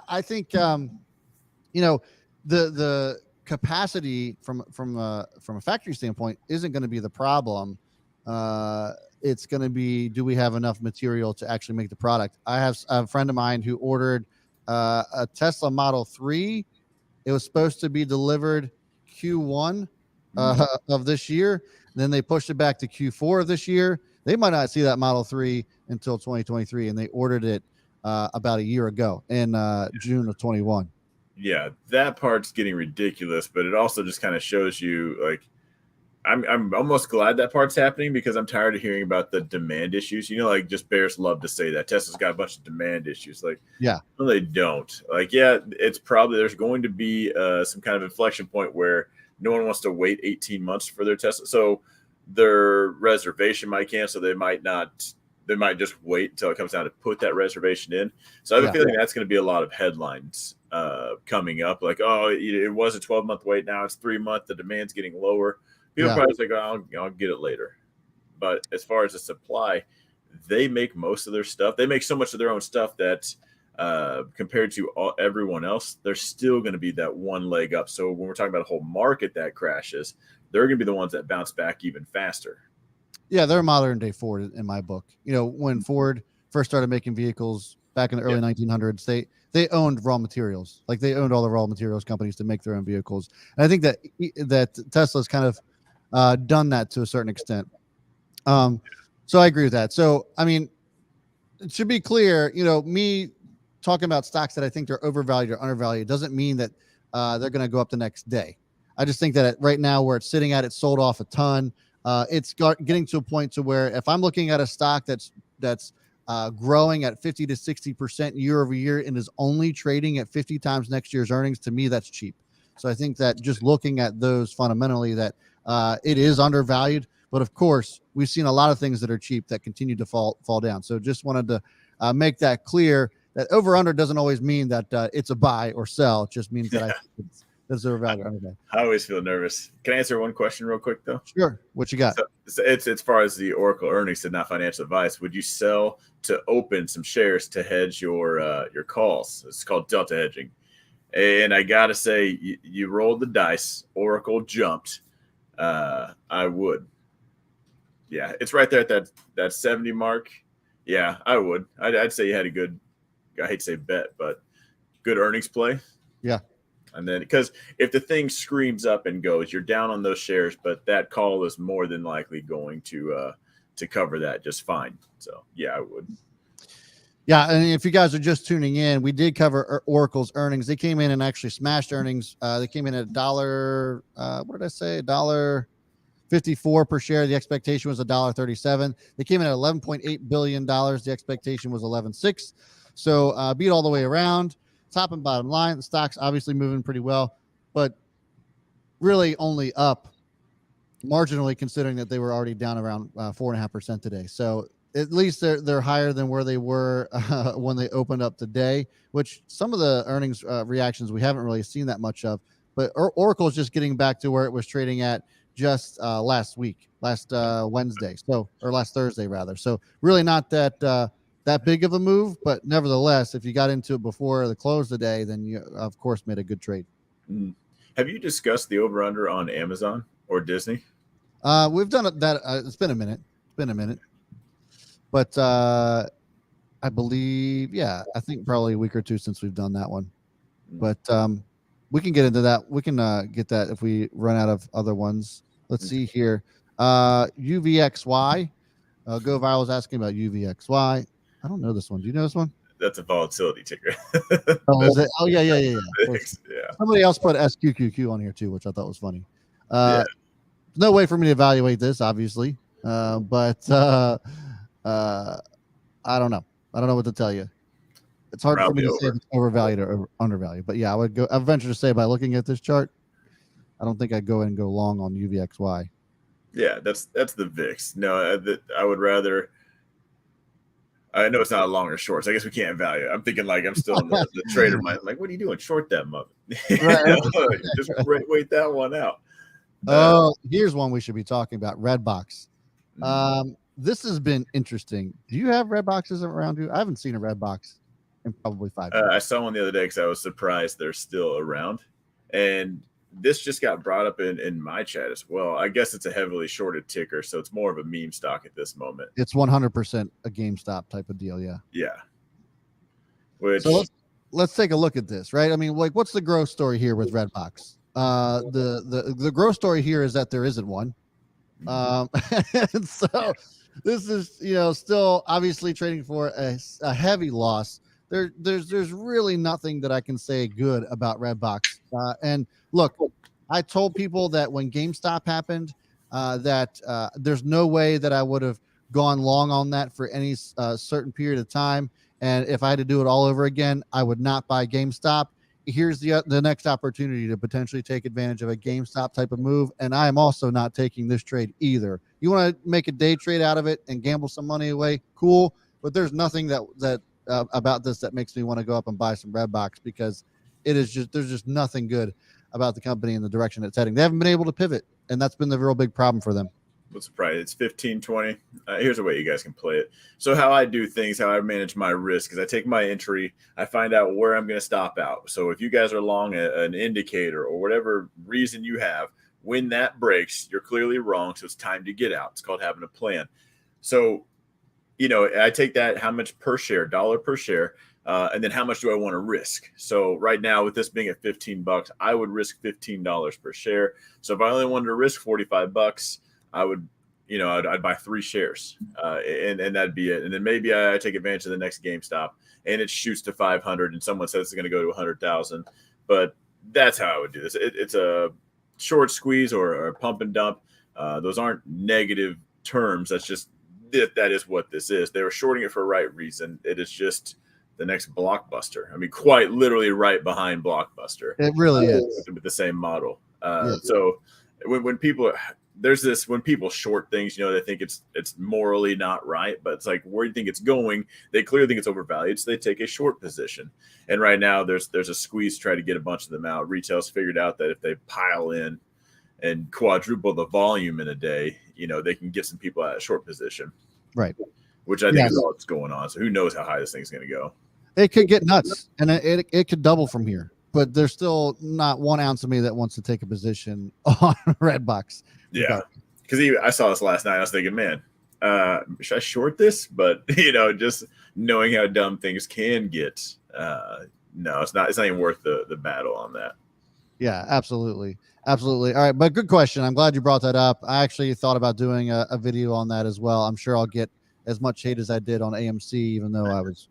S1: I think, the capacity from a factory standpoint isn't going to be the problem. It's going to be, do we have enough material to actually make the product? I have a friend of mine who ordered a Tesla Model 3. It was supposed to be delivered Q1. of this year. Then they pushed it back to Q4 of this year. They might not see that Model 3 until 2023, and they ordered it about a year ago in June of 21.
S2: Yeah, that part's getting ridiculous, but it also just kind of shows you like I'm almost glad that part's happening because I'm tired of hearing about the demand issues. You know, like just bears love to say that Tesla's got a bunch of demand issues. Like,
S1: yeah,
S2: no, they don't. Like, yeah, it's probably there's going to be some kind of inflection point where no one wants to wait 18 months for their Tesla. So their reservation might cancel. They might not. They might just wait until it comes down to put that reservation in. So I have a feeling that's going to be a lot of headlines coming up. Like, oh, it was a 12-month wait. Now it's 3 months. The demand's getting lower. People probably think, oh, I'll get it later. But as far as the supply, they make most of their stuff. They make so much of their own stuff that compared to everyone else, they're still going to be that one leg up. So when we're talking about a whole market that crashes, they're going to be the ones that bounce back even faster.
S1: Yeah, they're modern day Ford in my book. You know, when Ford first started making vehicles back in the early 1900s, they owned raw materials. Like they owned all the raw materials companies to make their own vehicles. And I think that Tesla's kind of done that to a certain extent. So I agree with that. So, I mean, it should be clear, you know, me talking about stocks that I think they're overvalued or undervalued doesn't mean that they're going to go up the next day. I just think that right now where it's sitting at, it's sold off a ton. It's getting to a point to where if I'm looking at a stock that's growing at 50 to 60% year over year and is only trading at 50 times next year's earnings, to me, that's cheap. So I think that just looking at those fundamentally that it is undervalued, but of course we've seen a lot of things that are cheap that continue to fall down. So just wanted to make that clear that over under doesn't always mean that it's a buy or sell. It just means that I think it's overvalued.
S2: I always feel nervous. Can I answer one question real quick though?
S1: Sure. What you got?
S2: So it's as far as the Oracle earnings and not financial advice. Would you sell to open some shares to hedge your calls? It's called delta hedging. And I gotta say, you rolled the dice. Oracle jumped. I would. Yeah, it's right there at that 70 mark. Yeah, I would. I'd say you had a good, I hate to say bet, but good earnings play.
S1: Yeah.
S2: And then because if the thing screams up and goes, you're down on those shares, but that call is more than likely going to cover that just fine. So yeah, I would.
S1: Yeah, and if you guys are just tuning in, we did cover Oracle's earnings. They came in and actually smashed earnings. They came in at $1. What did I say? $1.54 per share. The expectation was $1.37. They came in at $11.8 billion. The expectation was $11.6. So beat all the way around. Top and bottom line, the stock's obviously moving pretty well, but really only up marginally, considering that they were already down around 4.5% today. So at least they're higher than where they were when they opened up today, which some of the earnings reactions we haven't really seen that much of. But Oracle is just getting back to where it was trading at just last Wednesday, or last Thursday rather. So really not that big of a move, but nevertheless, if you got into it before the close today, then you of course made a good trade.
S2: Have you discussed the over under on Amazon or Disney?
S1: We've done it. It's been a minute. But I believe, I think probably a week or two since we've done that one. But we can get into that. We can get that if we run out of other ones. Let's see here. UVXY. Go Viral was asking about UVXY. I don't know this one. Do you know this one?
S2: That's a volatility ticker.
S1: Oh, is it? Oh, yeah.
S2: Yeah.
S1: Somebody else put SQQQ on here too, which I thought was funny. No way for me to evaluate this, obviously. But I don't know. I don't know what to tell you. It's hard for me to say if it's overvalued or undervalued. But yeah, I venture to say by looking at this chart, I don't think I'd go in and go long on UVXY.
S2: Yeah, that's the VIX. No, I would rather. I know it's not a long or short, so I guess we can't value it. I'm thinking like I'm still in the trader mind. Like, what are you doing? Short that mother. Right. Just wait that one out.
S1: Here's one we should be talking about. Redbox. This has been interesting. Do you have red boxes around you? I haven't seen a red box in probably 5 years.
S2: I saw one the other day because I was surprised they're still around. And this just got brought up in my chat as well. I guess it's a heavily shorted ticker, so it's more of a meme stock at this moment.
S1: It's 100% a GameStop type of deal, yeah.
S2: Yeah.
S1: So let's take a look at this, right? I mean, like, what's the growth story here with Redbox? The growth story here is that there isn't one. And so this is, still obviously trading for a heavy loss. There's really nothing that I can say good about Redbox. And look, I told people that when GameStop happened, that there's no way that I would have gone long on that for any certain period of time. And if I had to do it all over again, I would not buy GameStop. Here's the next opportunity to potentially take advantage of a GameStop type of move. And I am also not taking this trade either. You want to make a day trade out of it and gamble some money away? Cool. But there's nothing that about this that makes me want to go up and buy some Redbox, because there's just nothing good about the company and the direction it's heading. They haven't been able to pivot, and that's been the real big problem for them.
S2: What's the price? It's 15.20. Here's a way you guys can play it. So how I do things, how I manage my risk, is I take my entry, I find out where I'm going to stop out. So if you guys are long an indicator or whatever reason you have, when that breaks, you're clearly wrong. So it's time to get out. It's called having a plan. So, I take that, how much per share, dollar per share, and then how much do I want to risk? So right now, with this being at $15, I would risk $15 per share. So if I only wanted to risk $45, I would, I'd buy 3 shares, and that'd be it. And then maybe I take advantage of the next GameStop, and it shoots to 500, and someone says it's going to go to 100,000. But that's how I would do this. It's a short squeeze or a pump and dump. Those aren't negative terms. That's just that is what this is. They were shorting it for a right reason. It is just the next Blockbuster. I mean, quite literally right behind Blockbuster.
S1: It really is
S2: with the same model. So when people when people short things, they think it's morally not right, but it's like, where do you think it's going? They clearly think it's overvalued, so they take a short position. And right now there's a squeeze to try to get a bunch of them out. Retail's figured out that if they pile in and quadruple the volume in a day, they can get some people out of short position.
S1: Right.
S2: Which I think is all that's going on. So who knows how high this thing's going to go.
S1: It could get nuts, and it could double from here. But there's still not 1 ounce of me that wants to take a position on Redbox.
S2: Yeah, because I saw this last night. I was thinking, man, should I short this? But just knowing how dumb things can get, no, it's not. It's not even worth the battle on that.
S1: Yeah, absolutely. All right, but good question. I'm glad you brought that up. I actually thought about doing a video on that as well. I'm sure I'll get as much hate as I did on AMC, even though I was,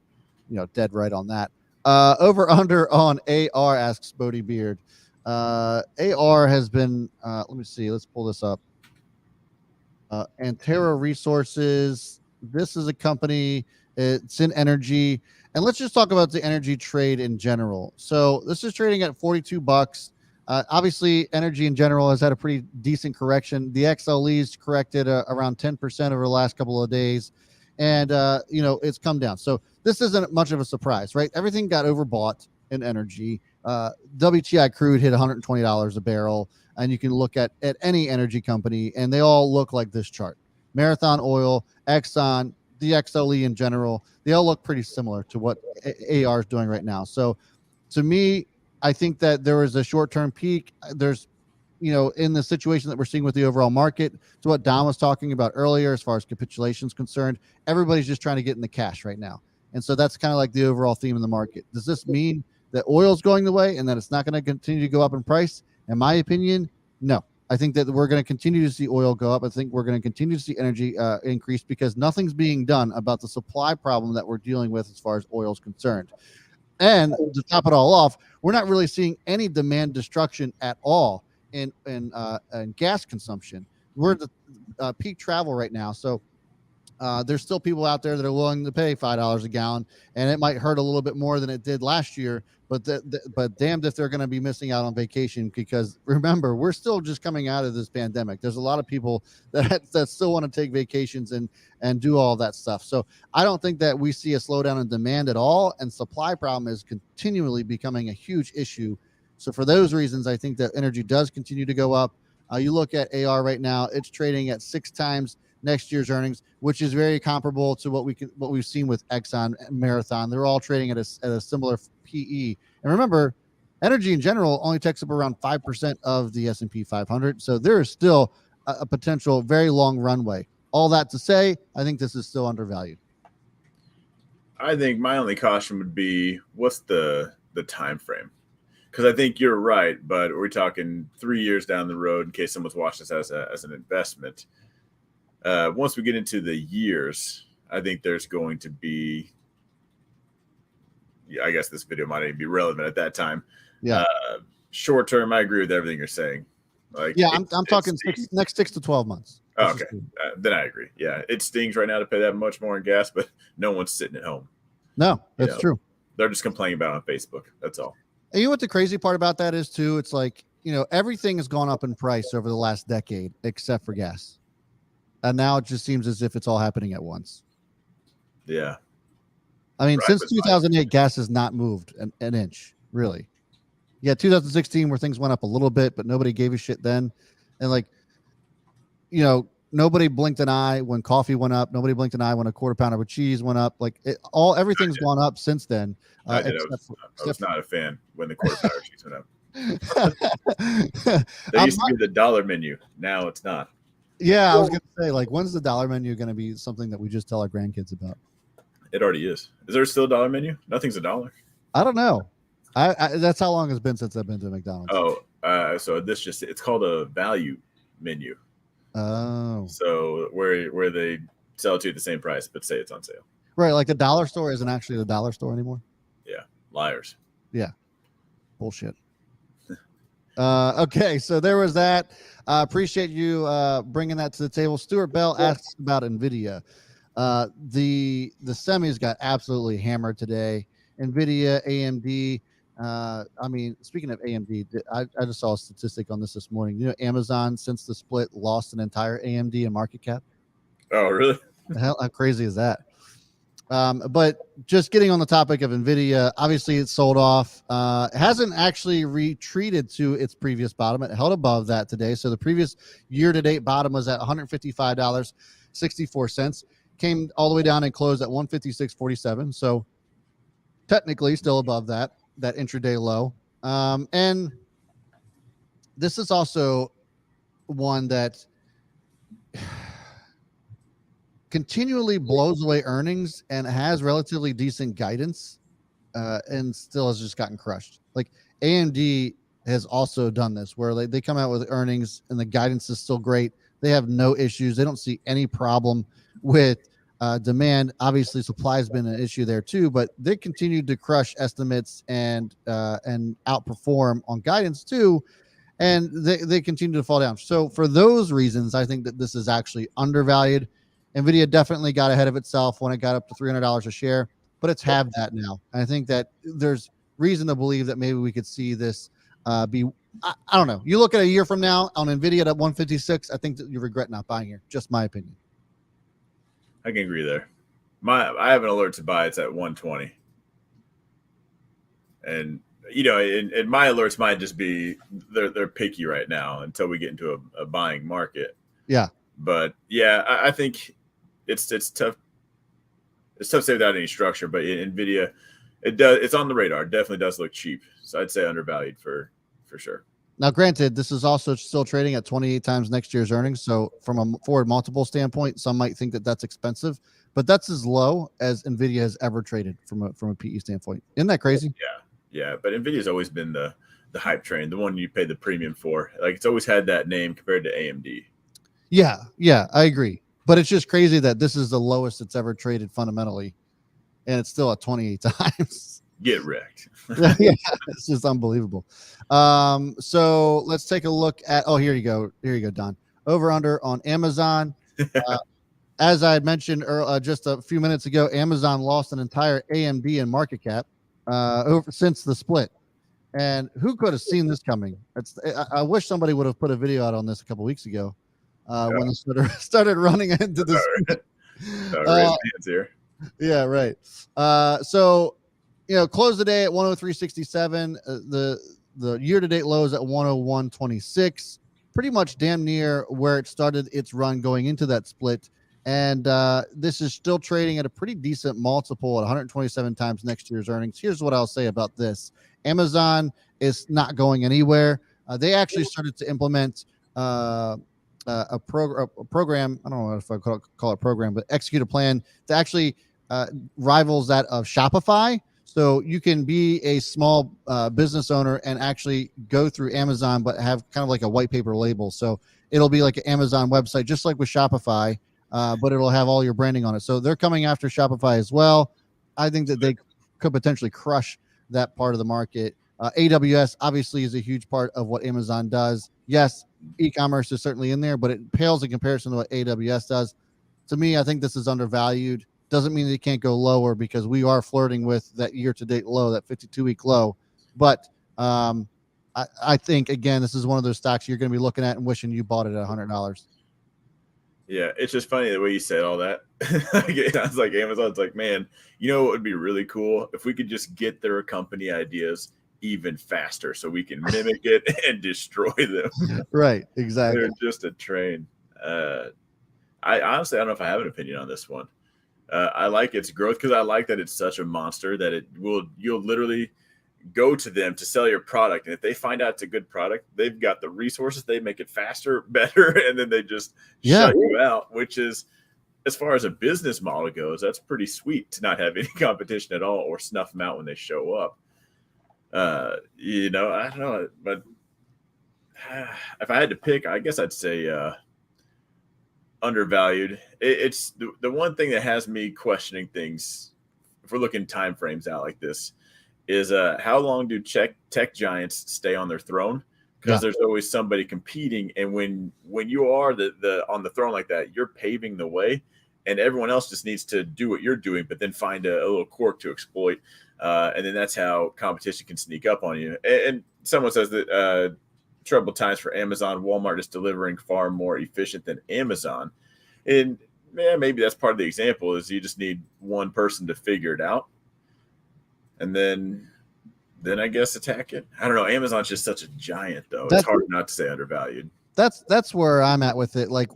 S1: dead right on that. Over under on AR, asks Bodie Beard. AR has been, let me see, let's pull this up. Antero Resources. This is a company, it's in energy. And let's just talk about the energy trade in general. So this is trading at $42. Obviously, energy in general has had a pretty decent correction. The XLE's corrected around 10% over the last couple of days. And, it's come down. So this isn't much of a surprise, right? Everything got overbought in energy. WTI crude hit $120 a barrel. And you can look at any energy company, and they all look like this chart. Marathon Oil, Exxon, the XLE in general, they all look pretty similar to what AR is doing right now. So to me, I think that there is a short-term peak. There's, in the situation that we're seeing with the overall market, to what Don was talking about earlier, as far as capitulation is concerned, everybody's just trying to get in the cash right now. And so that's kind of like the overall theme in the market. Does this mean that oil is going the way and that it's not going to continue to go up in price? In my opinion, no. I think that we're going to continue to see oil go up. I think we're going to continue to see energy increase, because nothing's being done about the supply problem that we're dealing with as far as oil is concerned. And to top it all off, we're not really seeing any demand destruction at all in gas consumption. We're at the peak travel right now. So there's still people out there that are willing to pay $5 a gallon, and it might hurt a little bit more than it did last year. But damned if they're going to be missing out on vacation, because remember, we're still just coming out of this pandemic. There's a lot of people that still want to take vacations and do all that stuff. So I don't think that we see a slowdown in demand at all, and supply problem is continually becoming a huge issue. So for those reasons, I think that energy does continue to go up. You look at AR right now; it's trading at 6 times next year's earnings, which is very comparable to what we've seen with Exxon and Marathon. They're all trading at a similar PE. And remember, energy in general only takes up around 5% of the S&P 500. So there is still a potential very long runway. All that to say, I think this is still undervalued.
S2: I think my only caution would be, what's the time frame? because I think you're right, but we're talking 3 years down the road in case someone's watched this as an investment. Once we get into the years, I think there's going to be, I guess this video might even be relevant at that time.
S1: Yeah.
S2: Short term, I agree with everything you're saying. Like,
S1: yeah, I'm talking next 6 to 12 months.
S2: Oh, okay, then I agree. Yeah, it stings right now to pay that much more in gas, but no one's sitting at home.
S1: No, that's true.
S2: They're just complaining about it on Facebook. That's all.
S1: And you know what the crazy part about that is too? It's like, everything has gone up in price over the last decade except for gas. And now it just seems as if it's all happening at once.
S2: Yeah.
S1: I mean, since 2008, gas has not moved an inch, really. Yeah, 2016 where things went up a little bit, but nobody gave a shit then. And like, nobody blinked an eye when coffee went up. Nobody blinked an eye when a quarter pounder of cheese went up. Like everything's gone up since then.
S2: I was not a fan when the quarter pounder cheese went up. There used to be the dollar menu. Now it's not.
S1: Yeah, I was going to say, like, when's the dollar menu going to be something that we just tell our grandkids about?
S2: It already is. Is there still a dollar menu? Nothing's a dollar.
S1: I don't know. I that's how long it's been since I've been to McDonald's.
S2: Oh, so it's called a value menu.
S1: Oh.
S2: So where they sell it to you at the same price, but say it's on sale.
S1: Right, like the dollar store isn't actually the dollar store anymore.
S2: Yeah, liars.
S1: Yeah, bullshit. Okay, so there was that. Appreciate you bringing that to the table. Stuart Bell asks about NVIDIA. The semis got absolutely hammered today. NVIDIA, AMD. I mean, speaking of AMD, I just saw a statistic on this morning. Amazon, since the split, lost an entire AMD in market cap.
S2: Oh, really?
S1: How crazy is that? But just getting on the topic of NVIDIA, obviously it sold off. It hasn't actually retreated to its previous bottom. It held above that today. So the previous year-to-date bottom was at $155.64. Came all the way down and closed at $156.47. So technically still above that intraday low. And this is also one that continually blows away earnings and has relatively decent guidance, and still has just gotten crushed. Like AMD has also done this where they come out with earnings and the guidance is still great. They have no issues. They don't see any problem with demand. Obviously supply has been an issue there too, but they continue to crush estimates and outperform on guidance too. And they continue to fall down. So for those reasons, I think that this is actually undervalued. NVIDIA definitely got ahead of itself when it got up to $300 a share, but it's halved that now. And I think that there's reason to believe that maybe we could see this be, I don't know. You look at a year from now on NVIDIA at 156, I think that you regret not buying here. Just my opinion.
S2: I can agree there. I have an alert to buy. It's at 120. And, and my alerts might just be they're picky right now until we get into a buying market.
S1: Yeah.
S2: But yeah, I think it's tough. It's tough to say without any structure, but NVIDIA, it's on the radar. It definitely does look cheap. So I'd say undervalued for sure.
S1: Now, granted, this is also still trading at 28 times next year's earnings. So from a forward multiple standpoint, some might think that that's expensive, but that's as low as NVIDIA has ever traded from a PE standpoint. Isn't that crazy?
S2: Yeah. But NVIDIA's always been the hype train, the one you pay the premium for. Like it's always had that name compared to AMD. Yeah,
S1: I agree. But it's just crazy that this is the lowest it's ever traded fundamentally, and it's still at 28 times.
S2: Get wrecked.
S1: Yeah, it's just unbelievable. So let's take a look at. Oh, here you go, Don. Over under on Amazon. As I had mentioned just a few minutes ago, Amazon lost an entire AMD in market cap since the split. And who could have seen this coming? I wish somebody would have put a video out on this a couple weeks ago. When it started running into this.
S2: Here.
S1: Yeah, right. So, close the day at 103.67. The year-to-date low is at 101.26. Pretty much damn near where it started its run going into that split. And this is still trading at a pretty decent multiple at 127 times next year's earnings. Here's what I'll say about this. Amazon is not going anywhere. They actually started to implement a program. I don't know if I call it program, but execute a plan that actually rivals that of Shopify. So you can be a small business owner and actually go through Amazon, but have kind of like a white paper label. So it'll be like an Amazon website, just like with Shopify, but it'll have all your branding on it. So they're coming after Shopify as well. I think that they could potentially crush that part of the market. AWS obviously is a huge part of what Amazon does. Yes, e-commerce is certainly in there, but it pales in comparison to what AWS does. To me, I think this is undervalued. Doesn't mean they can't go lower, because we are flirting with that year-to-date low, that 52-week low. But I think, again, this is one of those stocks you're going to be looking at and wishing you bought it at $100.
S2: Yeah, it's just funny the way you said all that. It sounds like Amazon's like, man, you know what would be really cool if we could just get their company ideas even faster so we can mimic it and destroy them.
S1: Right, exactly.
S2: They're just a train. I honestly, I don't know if I have an opinion on this one. I like its growth because I like that it's such a monster that you'll literally go to them to sell your product, and if they find out it's a good product, they've got the resources, they make it faster, better, and then they just shut you out, which is, as far as a business model goes, that's pretty sweet to not have any competition at all or snuff them out when they show up. I don't know, but if I had to pick, I guess I'd say undervalued. It's the one thing that has me questioning things, if we're looking time frames out like this, is how long do tech giants stay on their throne? Because there's always somebody competing, and when you are the on the throne like that, you're paving the way, and everyone else just needs to do what you're doing, but then find a little quirk to exploit, and then that's how competition can sneak up on you. And someone says that troubled times for Amazon, Walmart is delivering far more efficient than Amazon, and maybe that's part of the example. Is you just need one person to figure it out, and then I guess attack it. I don't know. Amazon's just such a giant, though. It's hard not to say undervalued.
S1: That's where I'm at with it. Like,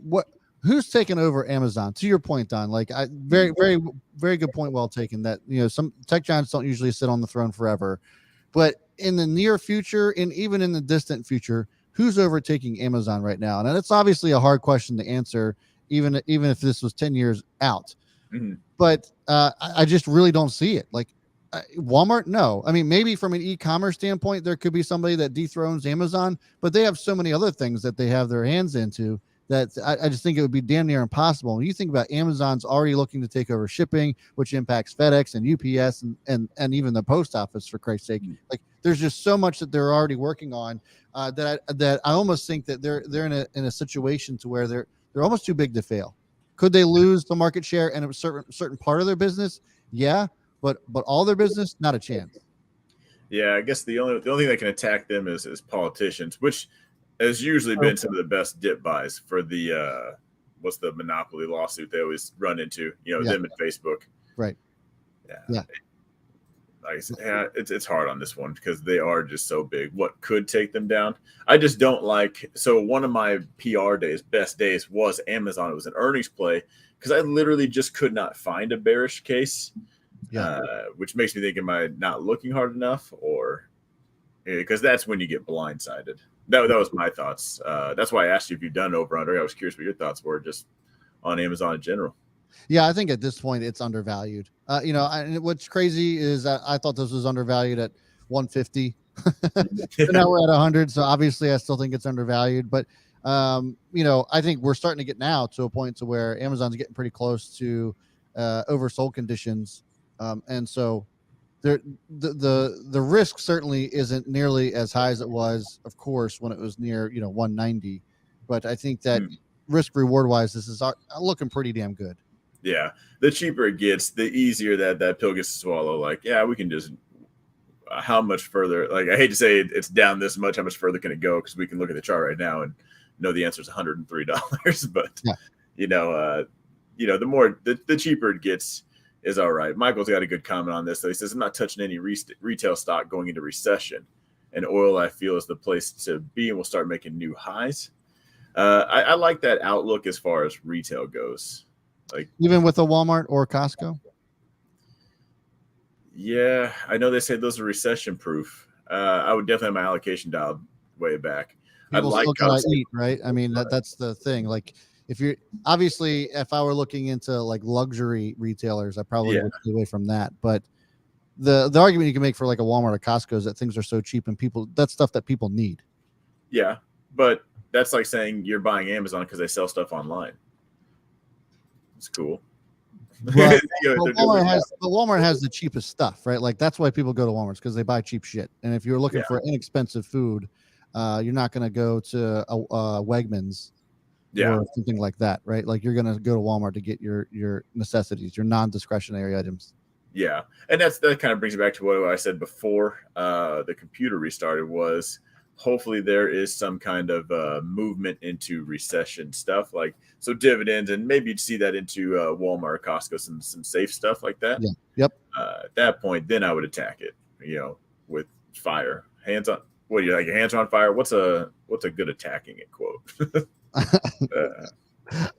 S1: who's taken over Amazon? To your point, Don. Like, very, very, very good point. Well taken. That, some tech giants don't usually sit on the throne forever, but in the near future, and even in the distant future, who's overtaking Amazon right now? And it's obviously a hard question to answer, even if this was 10 years out.
S2: Mm-hmm.
S1: But I just really don't see it. Like, Walmart, no. I mean, maybe from an e-commerce standpoint, there could be somebody that dethrones Amazon, but they have so many other things that they have their hands into that I just think it would be damn near impossible. When you think about Amazon's already looking to take over shipping, which impacts FedEx and UPS and even the post office, for Christ's sake. Like, there's just so much that they're already working on that I almost think that they're in a situation to where they're almost too big to fail. Could they lose the market share in a certain part of their business? Yeah. But all their business, not a chance.
S2: Yeah, I guess the only thing that can attack them is politicians, which has usually been some of the best dip buys for the what's the monopoly lawsuit they always run into, them and Facebook.
S1: Right.
S2: Yeah. Like I said, it's hard on this one because they are just so big. What could take them down? I just don't like. So one of my PR days, best days, was Amazon. It was an earnings play because I literally just could not find a bearish case. Which makes me think, am I not looking hard enough, or because that's when you get blindsided. That was my thoughts. That's why I asked you if you've done over under. I was curious what your thoughts were just on Amazon in general.
S1: Yeah, I think at this point it's undervalued. And what's crazy is I thought this was undervalued at 150. So now we're at 100. So obviously I still think it's undervalued, but I think we're starting to get now to a point to where Amazon's getting pretty close to oversold conditions. And so the risk certainly isn't nearly as high as it was, of course, when it was near 190. But I think that risk reward wise, this is looking pretty damn good.
S2: Yeah, the cheaper it gets, the easier that pill gets to swallow. Like, yeah, we can just how much further? Like, I hate to say it's down this much. How much further can it go? Because we can look at the chart right now and know the answer is $103. But the more the cheaper it gets is all right. Michael's got a good comment on this. So he says, I'm not touching any retail stock going into recession. And oil, I feel, is the place to be, and we'll start making new highs. I like that outlook as far as retail goes. Like, even
S1: with a Walmart or Costco?
S2: Yeah, I know they say those are recession proof. I would definitely have my allocation dialed way back.
S1: People like Costco. Eat, right? I mean, that's the thing. Like, if I were looking into like luxury retailers, I probably would stay away from that. But the argument you can make for like a Walmart or Costco is that things are so cheap and that's stuff that people need.
S2: Yeah, but that's like saying you're buying Amazon because they sell stuff online. It's cool.
S1: But, Walmart has the cheapest stuff, right? Like that's why people go to Walmart because they buy cheap shit. And if you're looking for inexpensive food, you're not going to go to Wegmans or something like that, right? Like you're going to go to Walmart to get your necessities, your non-discretionary items.
S2: Yeah, and that kind of brings me back to what I said before the computer restarted was hopefully there is some kind of movement into recession stuff, like so dividends, and maybe you'd see that into Walmart, Costco, some safe stuff like that.
S1: Yeah. Yep.
S2: At that point, then I would attack it, with fire, hands on. What do you like? Your hands are on fire. What's a good attacking it quote?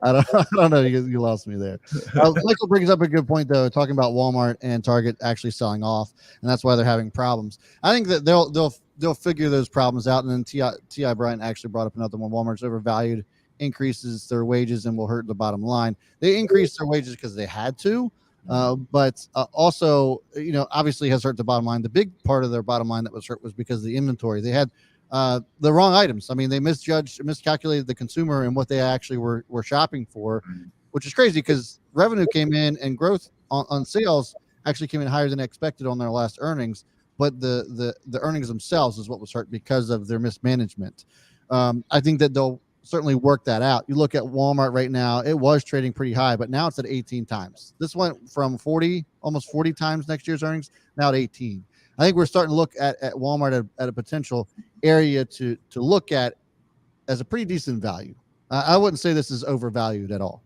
S1: I don't know. You lost me there. Michael brings up a good point though, talking about Walmart and Target actually selling off, and that's why they're having problems. I think that they'll figure those problems out. And then T.I. Bryant actually brought up another one. Walmart's overvalued, increases their wages, and will hurt the bottom line. They increased their wages because they had to, but also, obviously has hurt the bottom line. The big part of their bottom line that was hurt was because of the inventory. They had the wrong items. I mean, they miscalculated the consumer and what they actually were shopping for, which is crazy because revenue came in and growth on sales actually came in higher than expected on their last earnings. But the earnings themselves is what was hurt because of their mismanagement. I think that they'll certainly work that out. You look at Walmart right now, it was trading pretty high, but now it's at 18 times. This went from almost 40 times next year's earnings, now at 18. I think we're starting to look at Walmart at a potential area to look at as a pretty decent value. I wouldn't say this is overvalued at all.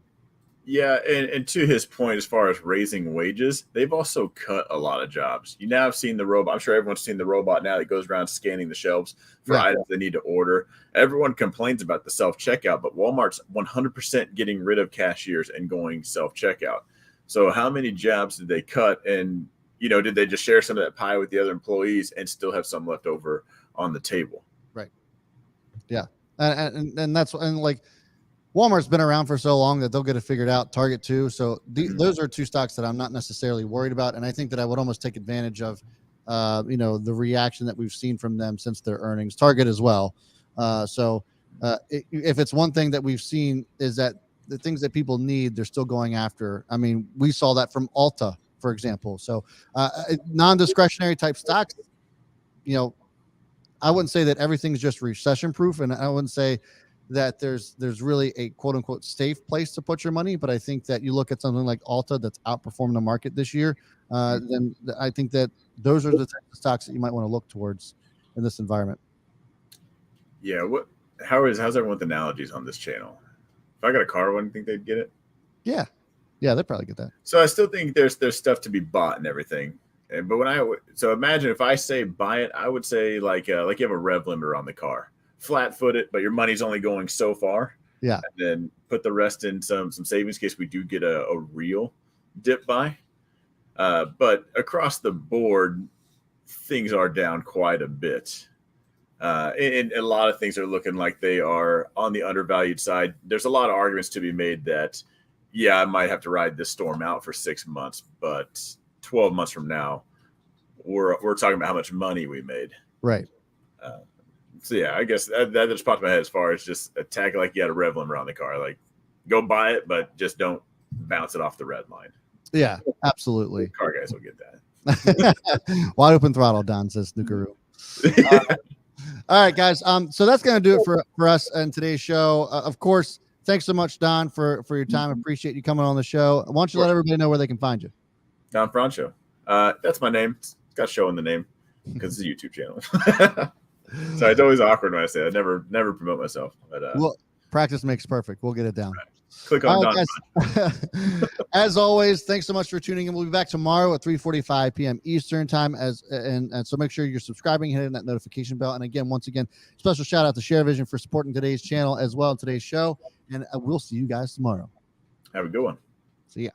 S2: Yeah, and to his point, as far as raising wages, they've also cut a lot of jobs. You now have seen the robot. I'm sure everyone's seen the robot now that goes around scanning the shelves for items they need to order. Everyone complains about the self-checkout, but Walmart's 100% getting rid of cashiers and going self-checkout. So how many jobs did they cut? And, did they just share some of that pie with the other employees and still have some left over on the table?
S1: Right. Yeah. And that's, and like, Walmart's been around for so long that they'll get it figured out. Target too. So those are two stocks that I'm not necessarily worried about. And I think that I would almost take advantage of, the reaction that we've seen from them since their earnings. Target as well. If it's one thing that we've seen is that the things that people need, they're still going after. I mean, we saw that from Ulta, for example. So non-discretionary type stocks, I wouldn't say that everything's just recession proof. And I wouldn't say that there's really a quote unquote safe place to put your money. But I think that you look at something like Ulta that's outperformed the market this year. Then I think that those are the types of stocks that you might want to look towards in this environment.
S2: Yeah. How's everyone with analogies on this channel? If I got a car, wouldn't think they'd get it.
S1: Yeah. Yeah. They'd probably get that.
S2: So I still think there's stuff to be bought and everything. But so imagine if I say buy it, I would say like you have a rev limiter on the car. Flat-foot it, but your money's only going so far.
S1: Yeah.
S2: And then put the rest in some savings in case we do get a real dip buy. But across the board, things are down quite a bit. And a lot of things are looking like they are on the undervalued side. There's a lot of arguments to be made that, I might have to ride this storm out for 6 months, but 12 months from now, we're talking about how much money we made.
S1: Right.
S2: So I guess that just popped in my head as far as just attack it like you had a rev limiter on the car. Like, go buy it, but just don't bounce it off the red line.
S1: Yeah, absolutely.
S2: Car guys will get that.
S1: Wide open throttle, Don says Snookeroo. All right, guys. So that's going to do it for us in today's show. Of course, thanks so much, Don, for your time. Appreciate you coming on the show. Why don't you let everybody know where they can find you?
S2: Don Francho. That's my name. It's got show in the name because it's a YouTube channel. So it's always awkward when I say it. I never promote myself. But
S1: well, practice makes perfect. We'll get it down.
S2: Right. Click on
S1: Don. As always, thanks so much for tuning in. We'll be back tomorrow at 3:45 p.m. Eastern time. And so make sure you're subscribing, hitting that notification bell. And again, once again, special shout out to ShareVision for supporting today's channel as well, today's show. And we'll see you guys tomorrow.
S2: Have a good one.
S1: See ya.